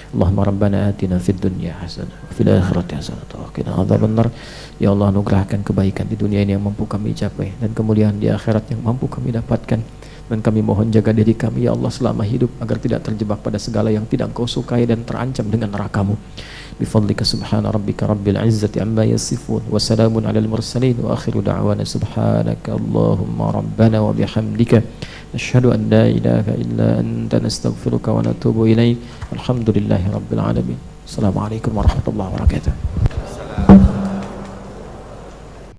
Allahumma rabbana atina fid dunya hasanah wa fil akhirati hasanah wa qina adzabannar. Ya Allah, anugerahkan kebaikan di dunia ini yang mampu kami capai, dan kemuliaan di akhirat yang mampu kami dapatkan. Dan kami mohon jaga diri kami ya Allah selama hidup agar tidak terjebak pada segala yang tidak Engkau sukai dan terancam dengan neraka-Mu. بفضلك سبحان ربك رب العزة عما يصفون وسلام على المرسلين وآخر دعوانا سبحانك اللهم ربنا وبحمدك نشهد أن لا إله إلا أنت نستغفرك ونتوب إليك الحمد لله رب العالمين. السلام عليكم ورحمة الله وبركاته.